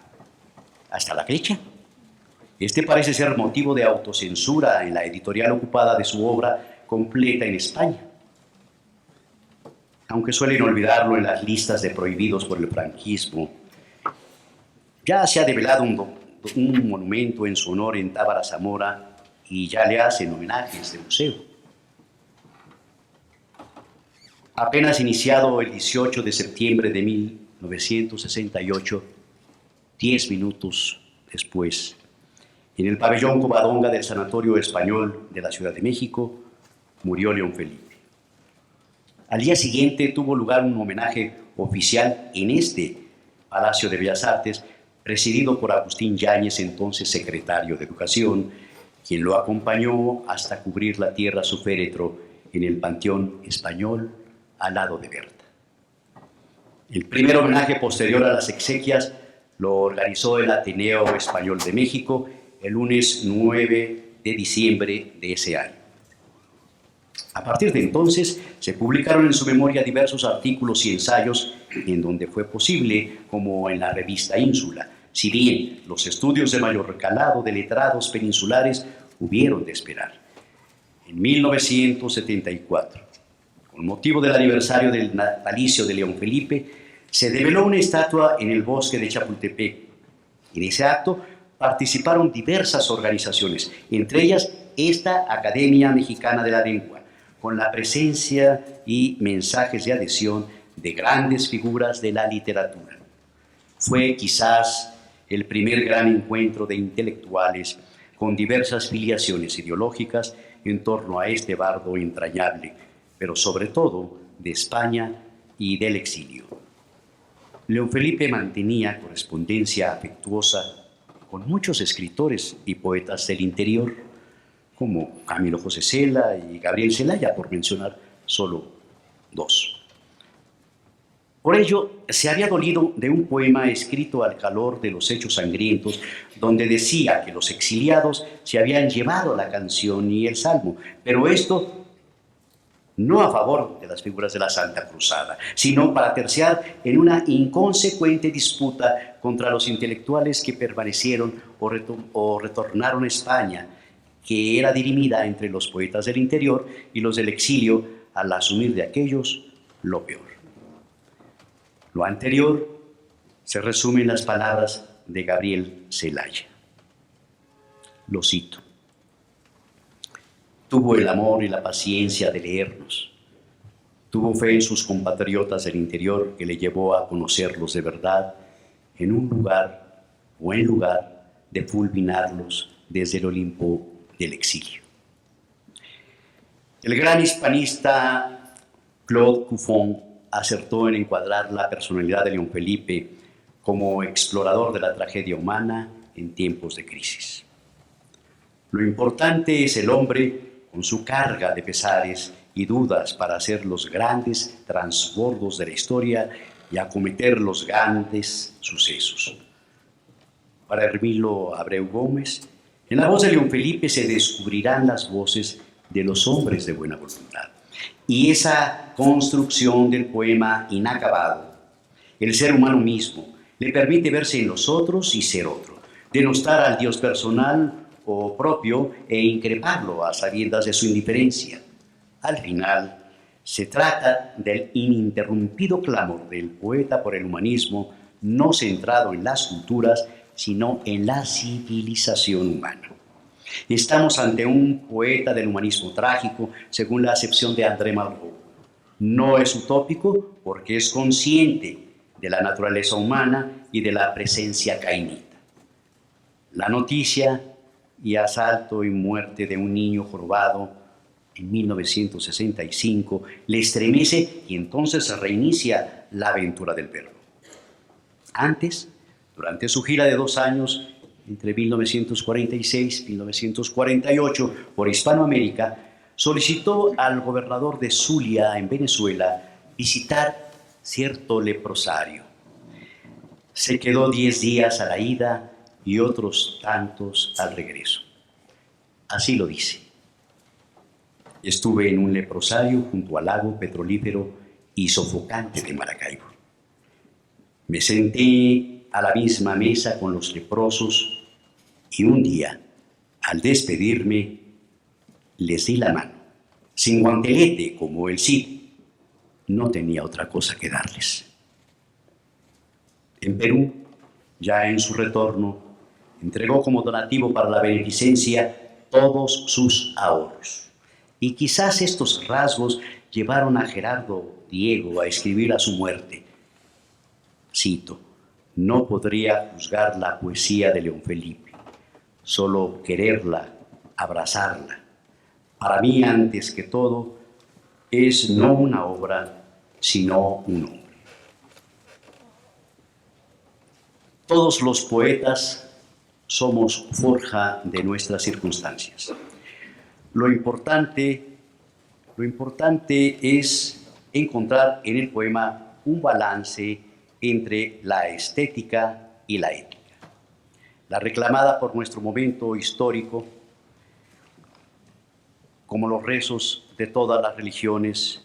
Speaker 3: Hasta la fecha, este parece ser motivo de autocensura en la editorial ocupada de su obra completa en España, aunque suelen olvidarlo en las listas de prohibidos por el franquismo. Ya se ha develado un monumento en su honor en Tábara, Zamora, y ya le hacen homenajes de museo. Apenas iniciado el 18 de septiembre de 1968, 10 minutos después, en el pabellón Covadonga del Sanatorio Español de la Ciudad de México, murió León Felipe. Al día siguiente tuvo lugar un homenaje oficial en este Palacio de Bellas Artes, presidido por Agustín Yáñez, entonces secretario de Educación, quien lo acompañó hasta cubrir la tierra su féretro en el Panteón Español al lado de Berta. El primer homenaje posterior a las exequias lo organizó el Ateneo Español de México el lunes 9 de diciembre de ese año. A partir de entonces, se publicaron en su memoria diversos artículos y ensayos en donde fue posible, como en la revista Ínsula, si bien los estudios de mayor calado de letrados peninsulares hubieron de esperar. En 1974, con motivo del aniversario del natalicio de León Felipe, se develó una estatua en el bosque de Chapultepec. En ese acto participaron diversas organizaciones, entre ellas esta Academia Mexicana de la Lengua, con la presencia y mensajes de adhesión de grandes figuras de la literatura. Fue quizás el primer gran encuentro de intelectuales con diversas filiaciones ideológicas en torno a este bardo entrañable, pero sobre todo de España y del exilio. León Felipe mantenía correspondencia afectuosa con muchos escritores y poetas del interior, como Camilo José Cela y Gabriel Celaya, por mencionar solo 2. Por ello, se había dolido de un poema escrito al calor de los hechos sangrientos, donde decía que los exiliados se habían llevado la canción y el salmo, pero esto no a favor de las figuras de la Santa Cruzada, sino para terciar en una inconsecuente disputa contra los intelectuales que permanecieron o retornaron a España, que era dirimida entre los poetas del interior y los del exilio, al asumir de aquellos lo peor. Lo anterior se resume en las palabras de Gabriel Celaya. Lo cito. Tuvo el amor y la paciencia de leernos. Tuvo fe en sus compatriotas del interior que le llevó a conocerlos de verdad en un lugar o en lugar de fulminarlos desde el Olimpo del exilio. El gran hispanista Claude Cuffon acertó en encuadrar la personalidad de León Felipe como explorador de la tragedia humana en tiempos de crisis. Lo importante es el hombre con su carga de pesares y dudas para hacer los grandes transbordos de la historia y acometer los grandes sucesos. Para Hermilo Abreu Gómez, en la voz de León Felipe se descubrirán las voces de los hombres de buena voluntad. Y esa construcción del poema inacabado, el ser humano mismo, le permite verse en los otros y ser otro, denostar al Dios personal o propio e increparlo a sabiendas de su indiferencia. Al final, se trata del ininterrumpido clamor del poeta por el humanismo, no centrado en las culturas, sino en la civilización humana. Estamos ante un poeta del humanismo trágico, según la acepción de André Malraux. No es utópico porque es consciente de la naturaleza humana y de la presencia cainita. La noticia y asalto y muerte de un niño jorobado en 1965 le estremece y entonces se reinicia la aventura del verbo. Antes, durante su gira de 2 años, entre 1946 y 1948, por Hispanoamérica, solicitó al gobernador de Zulia, en Venezuela, visitar cierto leprosario. Se quedó 10 días a la ida y otros tantos al regreso. Así lo dice. Estuve en un leprosario junto al lago petrolífero y sofocante de Maracaibo. Me senté a la misma mesa con los leprosos y un día, al despedirme, les di la mano, sin guantelete como el Cid. No tenía otra cosa que darles. En Perú, ya en su retorno, entregó como donativo para la beneficencia todos sus ahorros. Y quizás estos rasgos llevaron a Gerardo Diego a escribir a su muerte. Cito: no podría juzgar la poesía de León Felipe, solo quererla, abrazarla. Para mí, antes que todo, es no una obra, sino un hombre. Todos los poetas somos forja de nuestras circunstancias. Lo importante es encontrar en el poema un balance entre la estética y la ética. La reclamada por nuestro momento histórico, como los rezos de todas las religiones,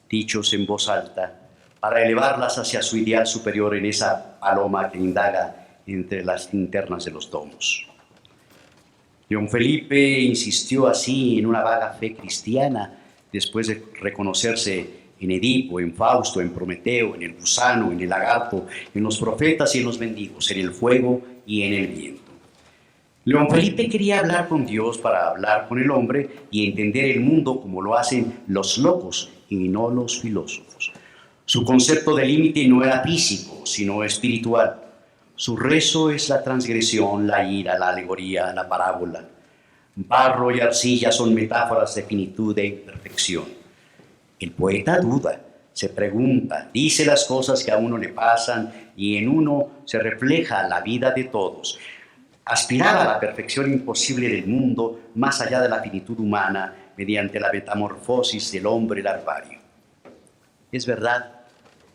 Speaker 3: dichos en voz alta, para elevarlas hacia su ideal superior en esa paloma que indaga entre las linternas de los domos. León Felipe insistió así en una vaga fe cristiana después de reconocerse en Edipo, en Fausto, en Prometeo, en el gusano, en el lagarto, en los profetas y en los mendigos, en el fuego y en el viento. León Felipe quería hablar con Dios para hablar con el hombre y entender el mundo como lo hacen los locos y no los filósofos. Su concepto de límite no era físico, sino espiritual. Su rezo es la transgresión, la ira, la alegoría, la parábola. Barro y arcilla son metáforas de finitud e imperfección. El poeta duda, se pregunta, dice las cosas que a uno le pasan y en uno se refleja la vida de todos. Aspiraba a la perfección imposible del mundo más allá de la finitud humana mediante la metamorfosis del hombre larvario. Es verdad,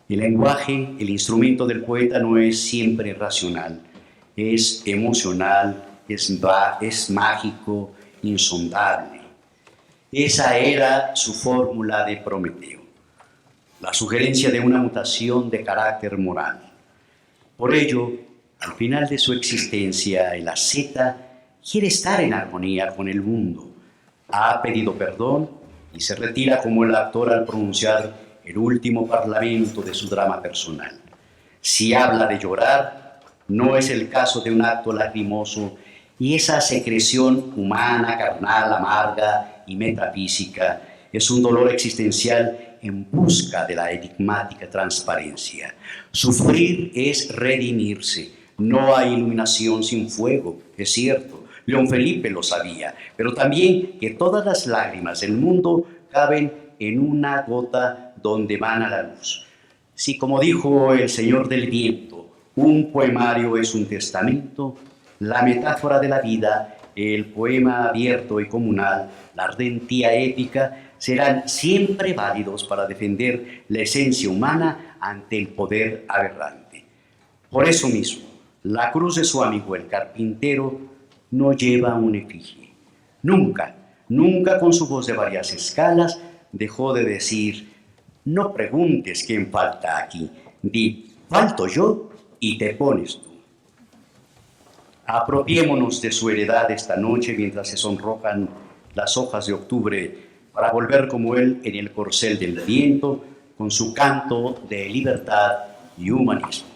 Speaker 3: el lenguaje, el instrumento del poeta no es siempre racional, es emocional, es mágico, insondable. Esa era su fórmula de Prometeo, la sugerencia de una mutación de carácter moral. Por ello, al final de su existencia, el asceta quiere estar en armonía con el mundo. Ha pedido perdón y se retira como el actor al pronunciar el último parlamento de su drama personal. Si habla de llorar, no es el caso de un acto lacrimoso y esa secreción humana, carnal, amarga y metafísica es un dolor existencial en busca de la enigmática transparencia. Sufrir es redimirse. No hay iluminación sin fuego, es cierto. León Felipe lo sabía, pero también que todas las lágrimas del mundo caben en una gota donde emana la luz. Si, como dijo el Señor del Viento, un poemario es un testamento, la metáfora de la vida, el poema abierto y comunal, la ardentía épica, serán siempre válidos para defender la esencia humana ante el poder aberrante. Por eso mismo, la cruz de su amigo el carpintero no lleva un efigie. Nunca, nunca con su voz de varias escalas dejó de decir: no preguntes quién falta aquí, di, falto yo y te pones tú. Apropiémonos de su heredad esta noche mientras se sonrojan las hojas de octubre para volver como él en el corcel del viento con su canto de libertad y humanismo.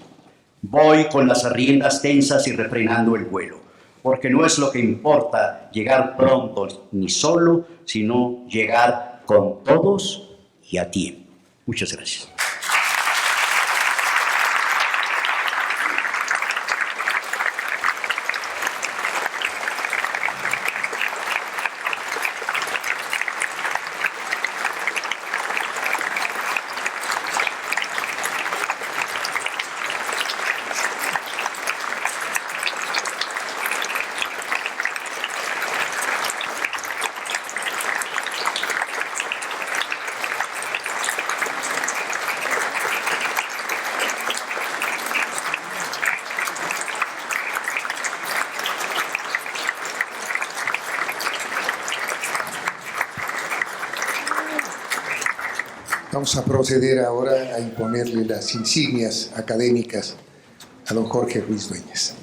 Speaker 3: Voy con las riendas tensas y refrenando el vuelo, porque no es lo que importa llegar pronto ni solo, sino llegar con todos y a tiempo. Muchas gracias.
Speaker 2: Vamos a proceder ahora a imponerle las insignias académicas a don Jorge Ruiz Dueñas.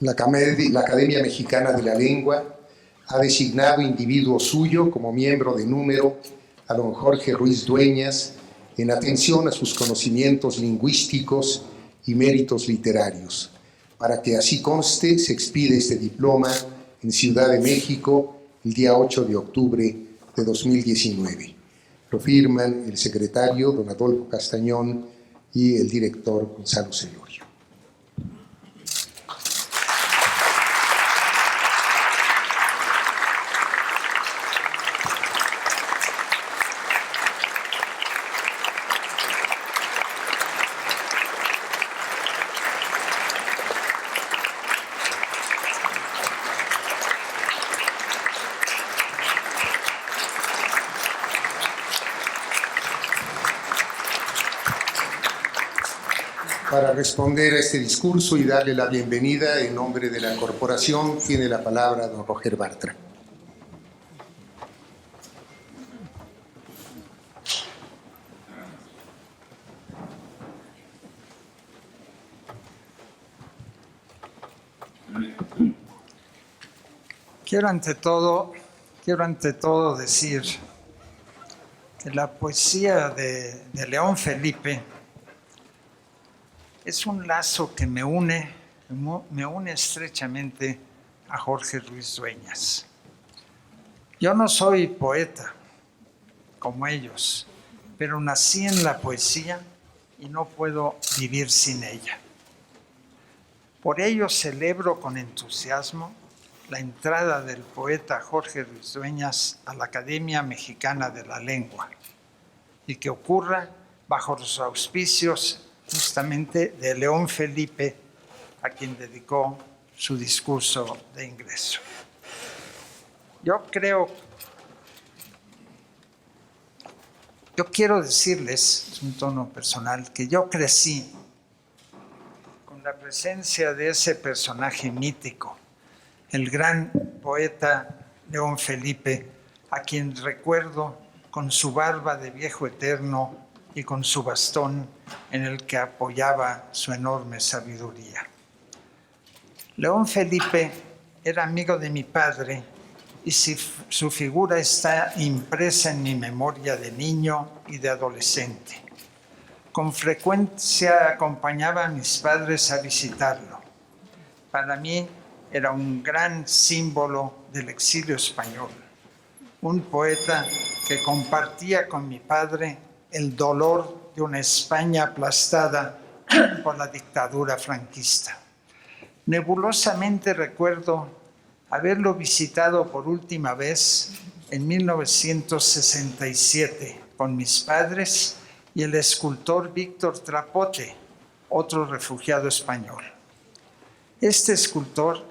Speaker 2: La Academia Mexicana de la Lengua ha designado individuo suyo como miembro de número a don Jorge Ruiz Dueñas en atención a sus conocimientos lingüísticos y méritos literarios. Para que así conste, se expide este diploma en Ciudad de México el día 8 de octubre de 2019. Lo firman el secretario, don Adolfo Castañón, y el director, Gonzalo Celorio. Para responder a este discurso y darle la bienvenida en nombre de la corporación, tiene la palabra don Roger Bartra.
Speaker 4: Quiero ante todo decir que la poesía de León Felipe es un lazo que me une estrechamente a Jorge Ruiz Dueñas. Yo no soy poeta como ellos, pero nací en la poesía y no puedo vivir sin ella. Por ello celebro con entusiasmo la entrada del poeta Jorge Ruiz Dueñas a la Academia Mexicana de la Lengua y que ocurra bajo los auspicios justamente de León Felipe, a quien dedicó su discurso de ingreso. Yo quiero decirles, es un tono personal, que yo crecí con la presencia de ese personaje mítico, el gran poeta León Felipe, a quien recuerdo con su barba de viejo eterno y con su bastón en el que apoyaba su enorme sabiduría. León Felipe era amigo de mi padre y su figura está impresa en mi memoria de niño y de adolescente. Con frecuencia acompañaba a mis padres a visitarlo. Para mí era un gran símbolo del exilio español, un poeta que compartía con mi padre el dolor de una España aplastada por la dictadura franquista. Nebulosamente recuerdo haberlo visitado por última vez en 1967 con mis padres y el escultor Víctor Trapote, otro refugiado español. Este escultor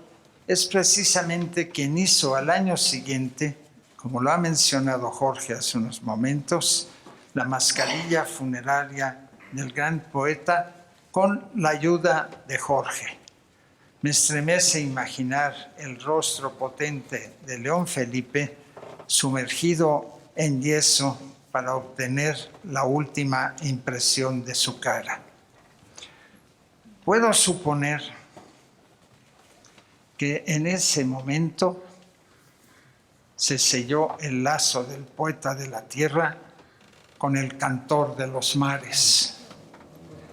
Speaker 4: es precisamente quien hizo al año siguiente, como lo ha mencionado Jorge hace unos momentos, la mascarilla funeraria del gran poeta con la ayuda de Jorge. Me estremece imaginar el rostro potente de León Felipe sumergido en yeso para obtener la última impresión de su cara. Puedo suponer que en ese momento se selló el lazo del poeta de la tierra con el cantor de los mares.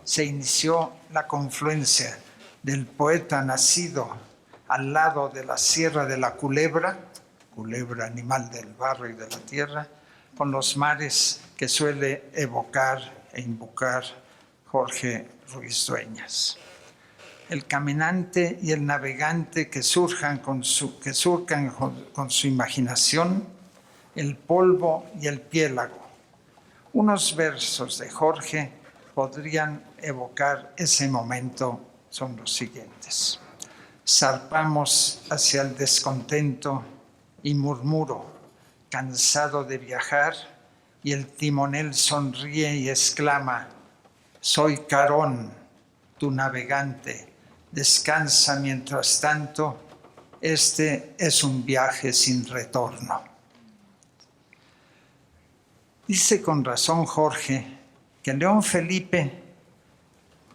Speaker 4: Se inició la confluencia del poeta nacido al lado de la Sierra de la Culebra, culebra animal del barro y de la tierra, con los mares que suele evocar e invocar Jorge Ruiz Dueñas. El caminante y el navegante que surcan con su imaginación, el polvo y el piélago. Unos versos de Jorge podrían evocar ese momento. Son los siguientes. Zarpamos hacia el descontento y murmuro, cansado de viajar, y el timonel sonríe y exclama: soy Carón, tu navegante, descansa mientras tanto, este es un viaje sin retorno. Dice con razón Jorge que León Felipe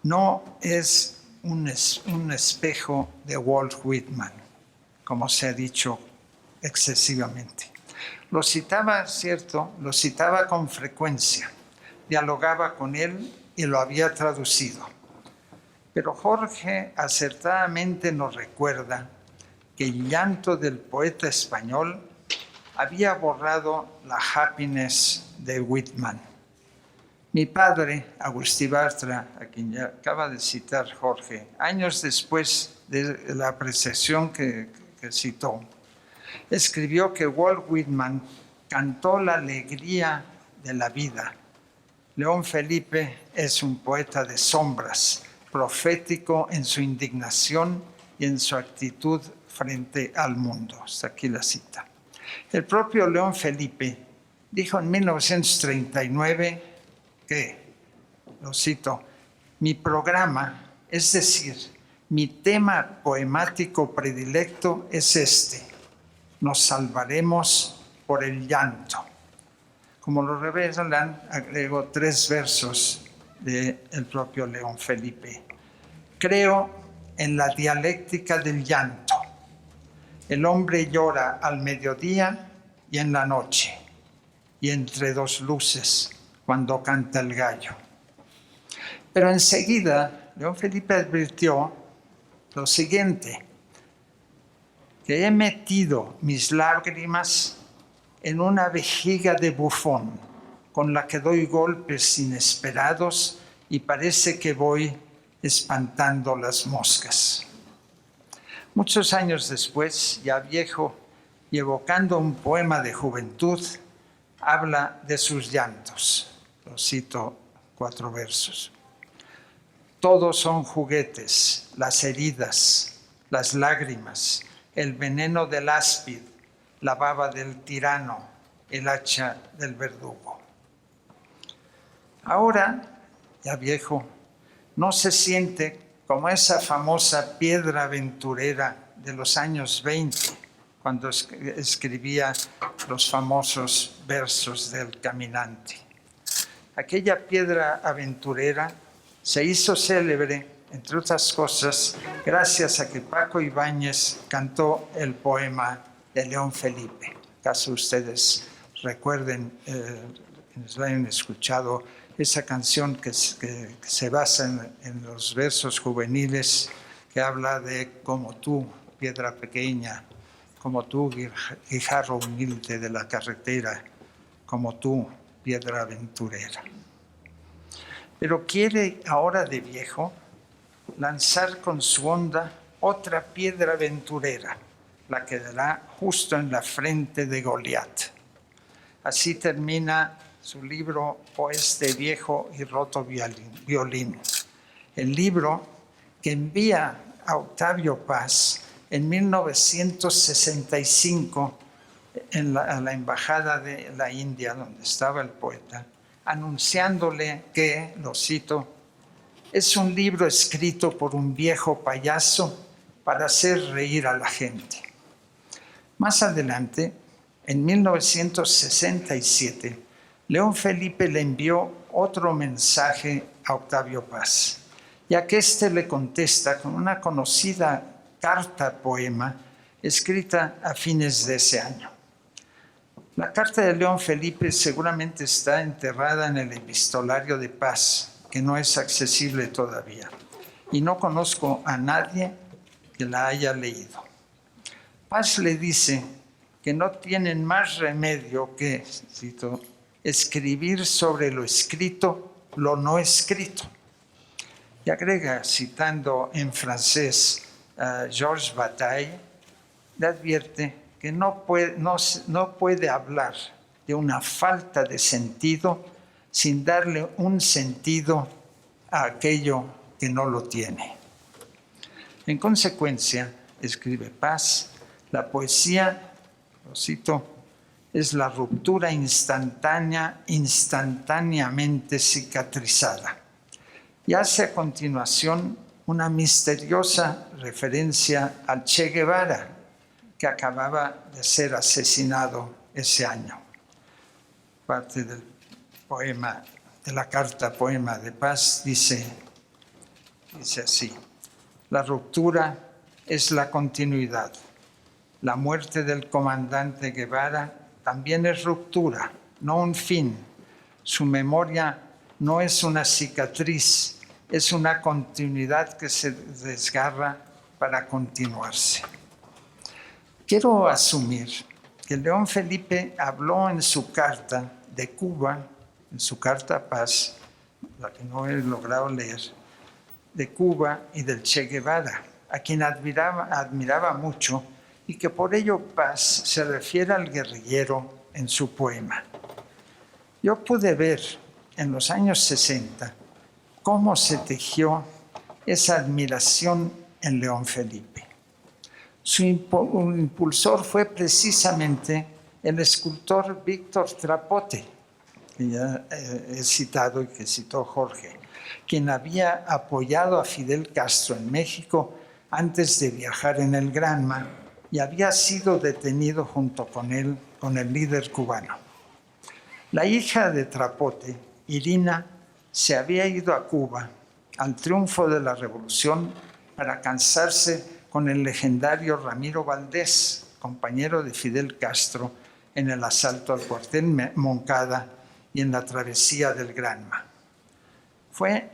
Speaker 4: no es un espejo de Walt Whitman, como se ha dicho excesivamente. Lo citaba, cierto, lo citaba con frecuencia, dialogaba con él y lo había traducido. Pero Jorge acertadamente nos recuerda que el llanto del poeta español había borrado la happiness de Whitman. Mi padre, Agustí Bartra, a quien ya acaba de citar Jorge, años después de la apreciación que citó, escribió que Walt Whitman cantó la alegría de la vida. León Felipe es un poeta de sombras, profético en su indignación y en su actitud frente al mundo. Hasta aquí la cita. El propio León Felipe dijo en 1939 que, lo cito, mi programa, es decir, mi tema poemático predilecto es este: nos salvaremos por el llanto. Como lo revelan, agrego 3 versos del propio León Felipe. Creo en la dialéctica del llanto. El hombre llora al mediodía y en la noche, y entre 2 luces, cuando canta el gallo. Pero enseguida, León Felipe advirtió lo siguiente: que he metido mis lágrimas en una vejiga de bufón con la que doy golpes inesperados y parece que voy espantando las moscas. Muchos años después, ya viejo y evocando un poema de juventud, habla de sus llantos. Lo cito 4 versos. Todos son juguetes, las heridas, las lágrimas, el veneno del áspid, la baba del tirano, el hacha del verdugo. Ahora, ya viejo, no se siente como esa famosa piedra aventurera de los años 20, cuando escribía los famosos versos del caminante. aquella piedra aventurera se hizo célebre, entre otras cosas, gracias a que Paco Ibáñez cantó el poema de León Felipe. Acaso ustedes recuerden, quienes lo hayan escuchado, esa canción que se basa en los versos juveniles, que habla de como tú, piedra pequeña, como tú, guijarro humilde de la carretera, como tú, piedra aventurera. Pero quiere ahora de viejo lanzar con su onda otra piedra aventurera, la que dará justo en la frente de Goliat. Así termina su libro Oeste Viejo y Roto Violín, el libro que envía a Octavio Paz en 1965 a la embajada de la India, donde estaba el poeta, anunciándole que, lo cito, es un libro escrito por un viejo payaso para hacer reír a la gente. Más adelante, en 1967, León Felipe le envió otro mensaje a Octavio Paz, ya que éste le contesta con una conocida carta-poema escrita a fines de ese año. La carta de León Felipe seguramente está enterrada en el epistolario de Paz, que no es accesible todavía, y no conozco a nadie que la haya leído. Paz le dice que no tienen más remedio que, cito, escribir sobre lo escrito lo no escrito. Y agrega, citando en francés a Georges Bataille, le advierte que no puede hablar de una falta de sentido sin darle un sentido a aquello que no lo tiene. En consecuencia, escribe Paz, la poesía, lo cito, es la ruptura instantáneamente cicatrizada. Y hace a continuación una misteriosa referencia al Che Guevara, que acababa de ser asesinado ese año. Parte del poema, de la carta poema de Paz, dice así: la ruptura es la continuidad. La muerte del comandante Guevara también es ruptura, no un fin. Su memoria no es una cicatriz, es una continuidad que se desgarra para continuarse. Quiero asumir que León Felipe habló en su carta de Cuba, en su carta a Paz, la que no he logrado leer, de Cuba y del Che Guevara, a quien admiraba mucho, y que por ello Paz se refiere al guerrillero en su poema. Yo pude ver en los años 60 cómo se tejió esa admiración en León Felipe. Su impulsor fue precisamente el escultor Víctor Trapote, que ya he citado y que citó Jorge, quien había apoyado a Fidel Castro en México antes de viajar en el Granma y había sido detenido junto con él, con el líder cubano. La hija de Trapote, Irina, se había ido a Cuba al triunfo de la revolución para casarse con el legendario Ramiro Valdés, compañero de Fidel Castro en el asalto al cuartel Moncada y en la travesía del Granma. Fue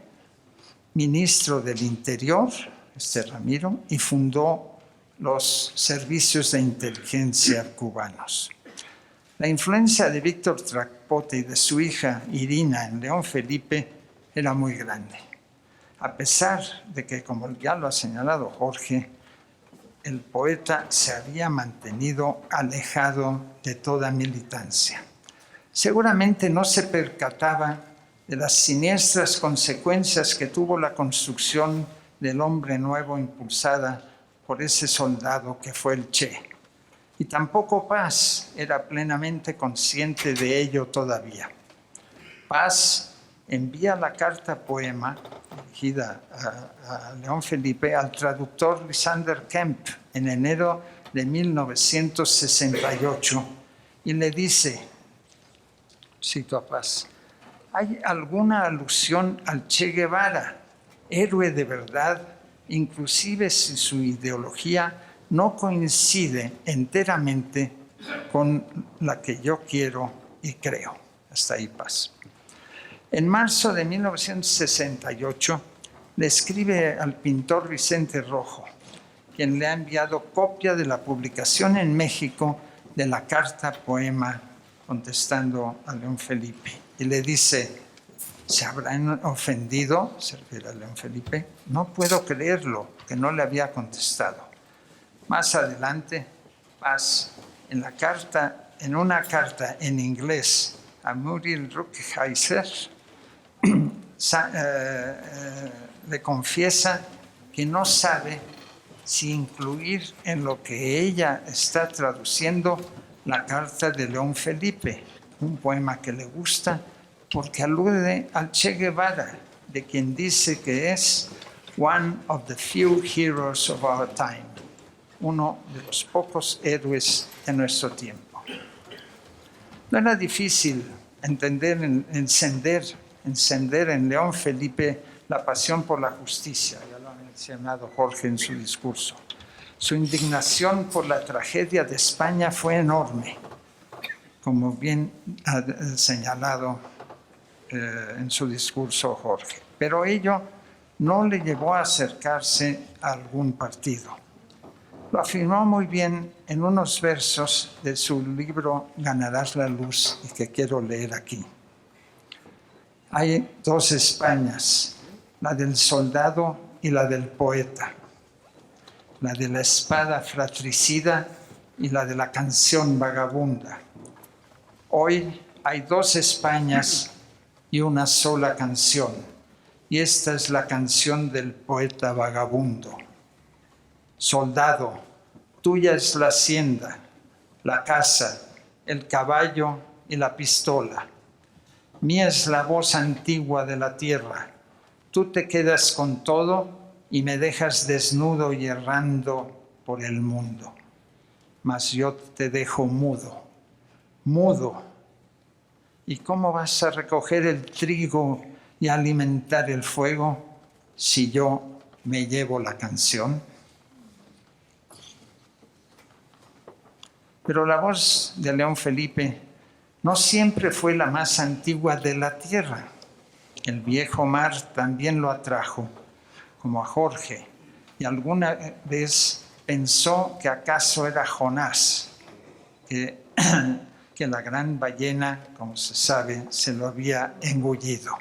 Speaker 4: ministro del Interior, Ramiro, y fundó los servicios de inteligencia cubanos. La influencia de Víctor Trapote y de su hija Irina en León Felipe era muy grande, a pesar de que, como ya lo ha señalado Jorge, el poeta se había mantenido alejado de toda militancia. Seguramente no se percataba de las siniestras consecuencias que tuvo la construcción del hombre nuevo impulsada por ese soldado que fue el Che. Y tampoco Paz era plenamente consciente de ello todavía. Paz envía la carta poema dirigida a León Felipe al traductor Lysander Kemp en enero de 1968 y le dice, cito a Paz, hay alguna alusión al Che Guevara, héroe de verdad, inclusive si su ideología no coincide enteramente con la que yo quiero y creo. Hasta ahí paso. En marzo de 1968 le escribe al pintor Vicente Rojo, quien le ha enviado copia de la publicación en México de la carta poema contestando a León Felipe. Y le dice: ¿se habrán ofendido? Se refiere a León Felipe. No puedo creerlo, que no le había contestado. Más adelante, Paz, en una carta en inglés a Muriel Rukeyser, le confiesa que no sabe si incluir en lo que ella está traduciendo la carta de León Felipe, un poema que le gusta porque alude al Che Guevara, de quien dice que es one of the few heroes of our time, uno de los pocos héroes de nuestro tiempo. No era difícil encender en León Felipe la pasión por la justicia, ya lo ha mencionado Jorge en su discurso. Su indignación por la tragedia de España fue enorme, como bien ha señalado en su discurso Jorge. Pero ello no le llevó a acercarse a algún partido. Lo afirmó muy bien en unos versos de su libro Ganarás la luz, y que quiero leer aquí. Hay dos Españas, la del soldado y la del poeta, la de la espada fratricida y la de la canción vagabunda. Hoy hay dos Españas y una sola canción, y esta es la canción del poeta vagabundo. Soldado, tuya es la hacienda, la casa, el caballo y la pistola. Mía es la voz antigua de la tierra. Tú te quedas con todo y me dejas desnudo y errando por el mundo. Mas yo te dejo mudo, mudo. ¿Y cómo vas a recoger el trigo y alimentar el fuego si yo me llevo la canción? Pero la voz de León Felipe no siempre fue la más antigua de la tierra. El viejo mar también lo atrajo, como a Jorge, y alguna vez pensó que acaso era Jonás, que la gran ballena, como se sabe, se lo había engullido.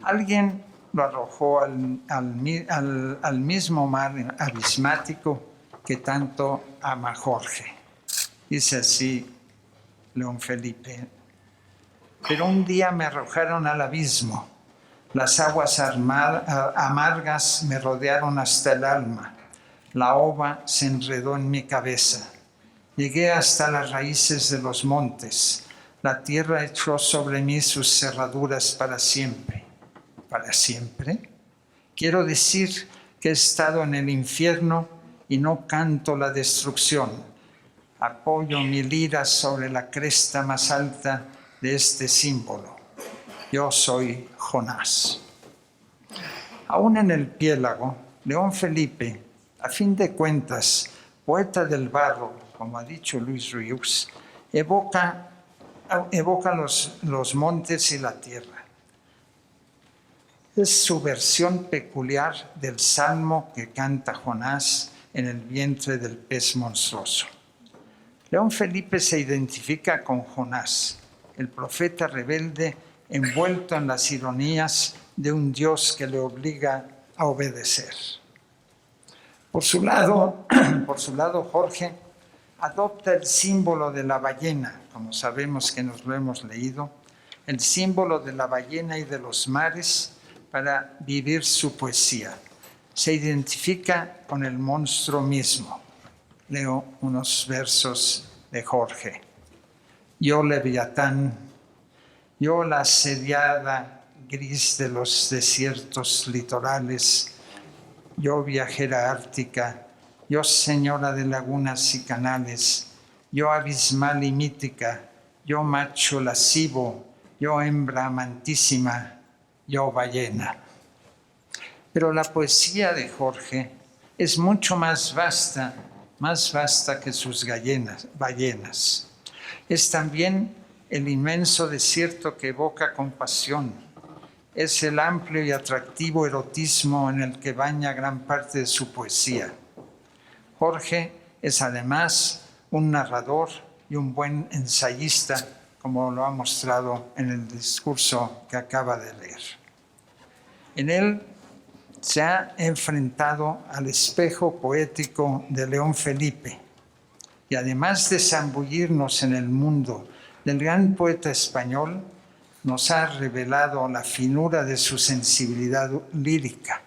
Speaker 4: Alguien lo arrojó al mismo mar abismático que tanto ama Jorge. Dice así León Felipe: pero un día me arrojaron al abismo, las aguas amargas me rodearon hasta el alma, la ova se enredó en mi cabeza, llegué hasta las raíces de los montes, la tierra echó sobre mí sus cerraduras para siempre. ¿Para siempre? Quiero decir que he estado en el infierno y no canto la destrucción. Apoyo mi lira sobre la cresta más alta de este símbolo. Yo soy Jonás. Aún en el Piélago, León Felipe, a fin de cuentas, poeta del barro, como ha dicho Luis Rius, evoca los montes y la tierra. Es su versión peculiar del salmo que canta Jonás en el vientre del pez monstruoso. León Felipe se identifica con Jonás, el profeta rebelde envuelto en las ironías de un Dios que le obliga a obedecer. Por su lado, Jorge adopta el símbolo de la ballena, como sabemos que nos lo hemos leído, el símbolo de la ballena y de los mares para vivir su poesía. Se identifica con el monstruo mismo. Leo unos versos de Jorge. Yo, Leviatán, yo, la asediada gris de los desiertos litorales, yo, viajera ártica, yo, señora de lagunas y canales, yo, abismal y mítica, yo, macho lascivo, yo hembra amantísima, yo ballena. Pero la poesía de Jorge es mucho más vasta que sus ballenas. Es también el inmenso desierto que evoca compasión. Es el amplio y atractivo erotismo en el que baña gran parte de su poesía. Jorge es además un narrador y un buen ensayista, como lo ha mostrado en el discurso que acaba de leer. En él se ha enfrentado al espejo poético de León Felipe y además de zambullirnos en el mundo del gran poeta español, nos ha revelado la finura de su sensibilidad lírica.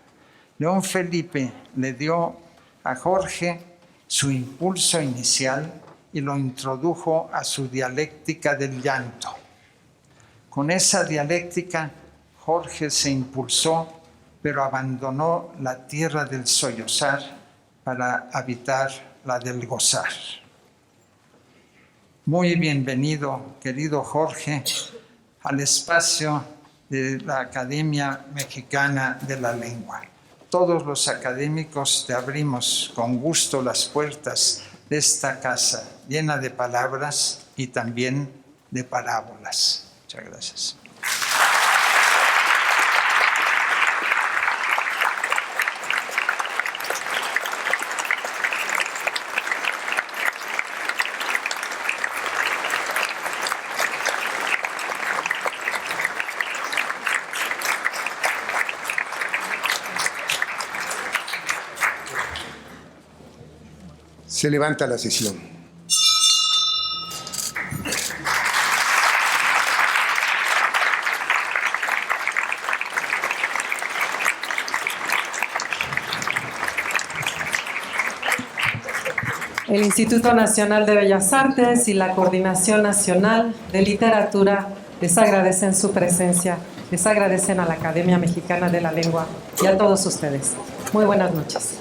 Speaker 4: León Felipe le dio a Jorge su impulso inicial y lo introdujo a su dialéctica del llanto. Con esa dialéctica, Jorge se impulsó, pero abandonó la tierra del sollozar para habitar la del gozar. Muy bienvenido, querido Jorge, al espacio de la Academia Mexicana de la Lengua. Todos los académicos te abrimos con gusto las puertas de esta casa llena de palabras y también de parábolas. Muchas gracias.
Speaker 2: Se levanta la sesión.
Speaker 1: El Instituto Nacional de Bellas Artes y la Coordinación Nacional de Literatura les agradecen su presencia, les agradecen a la Academia Mexicana de la Lengua y a todos ustedes. Muy buenas noches.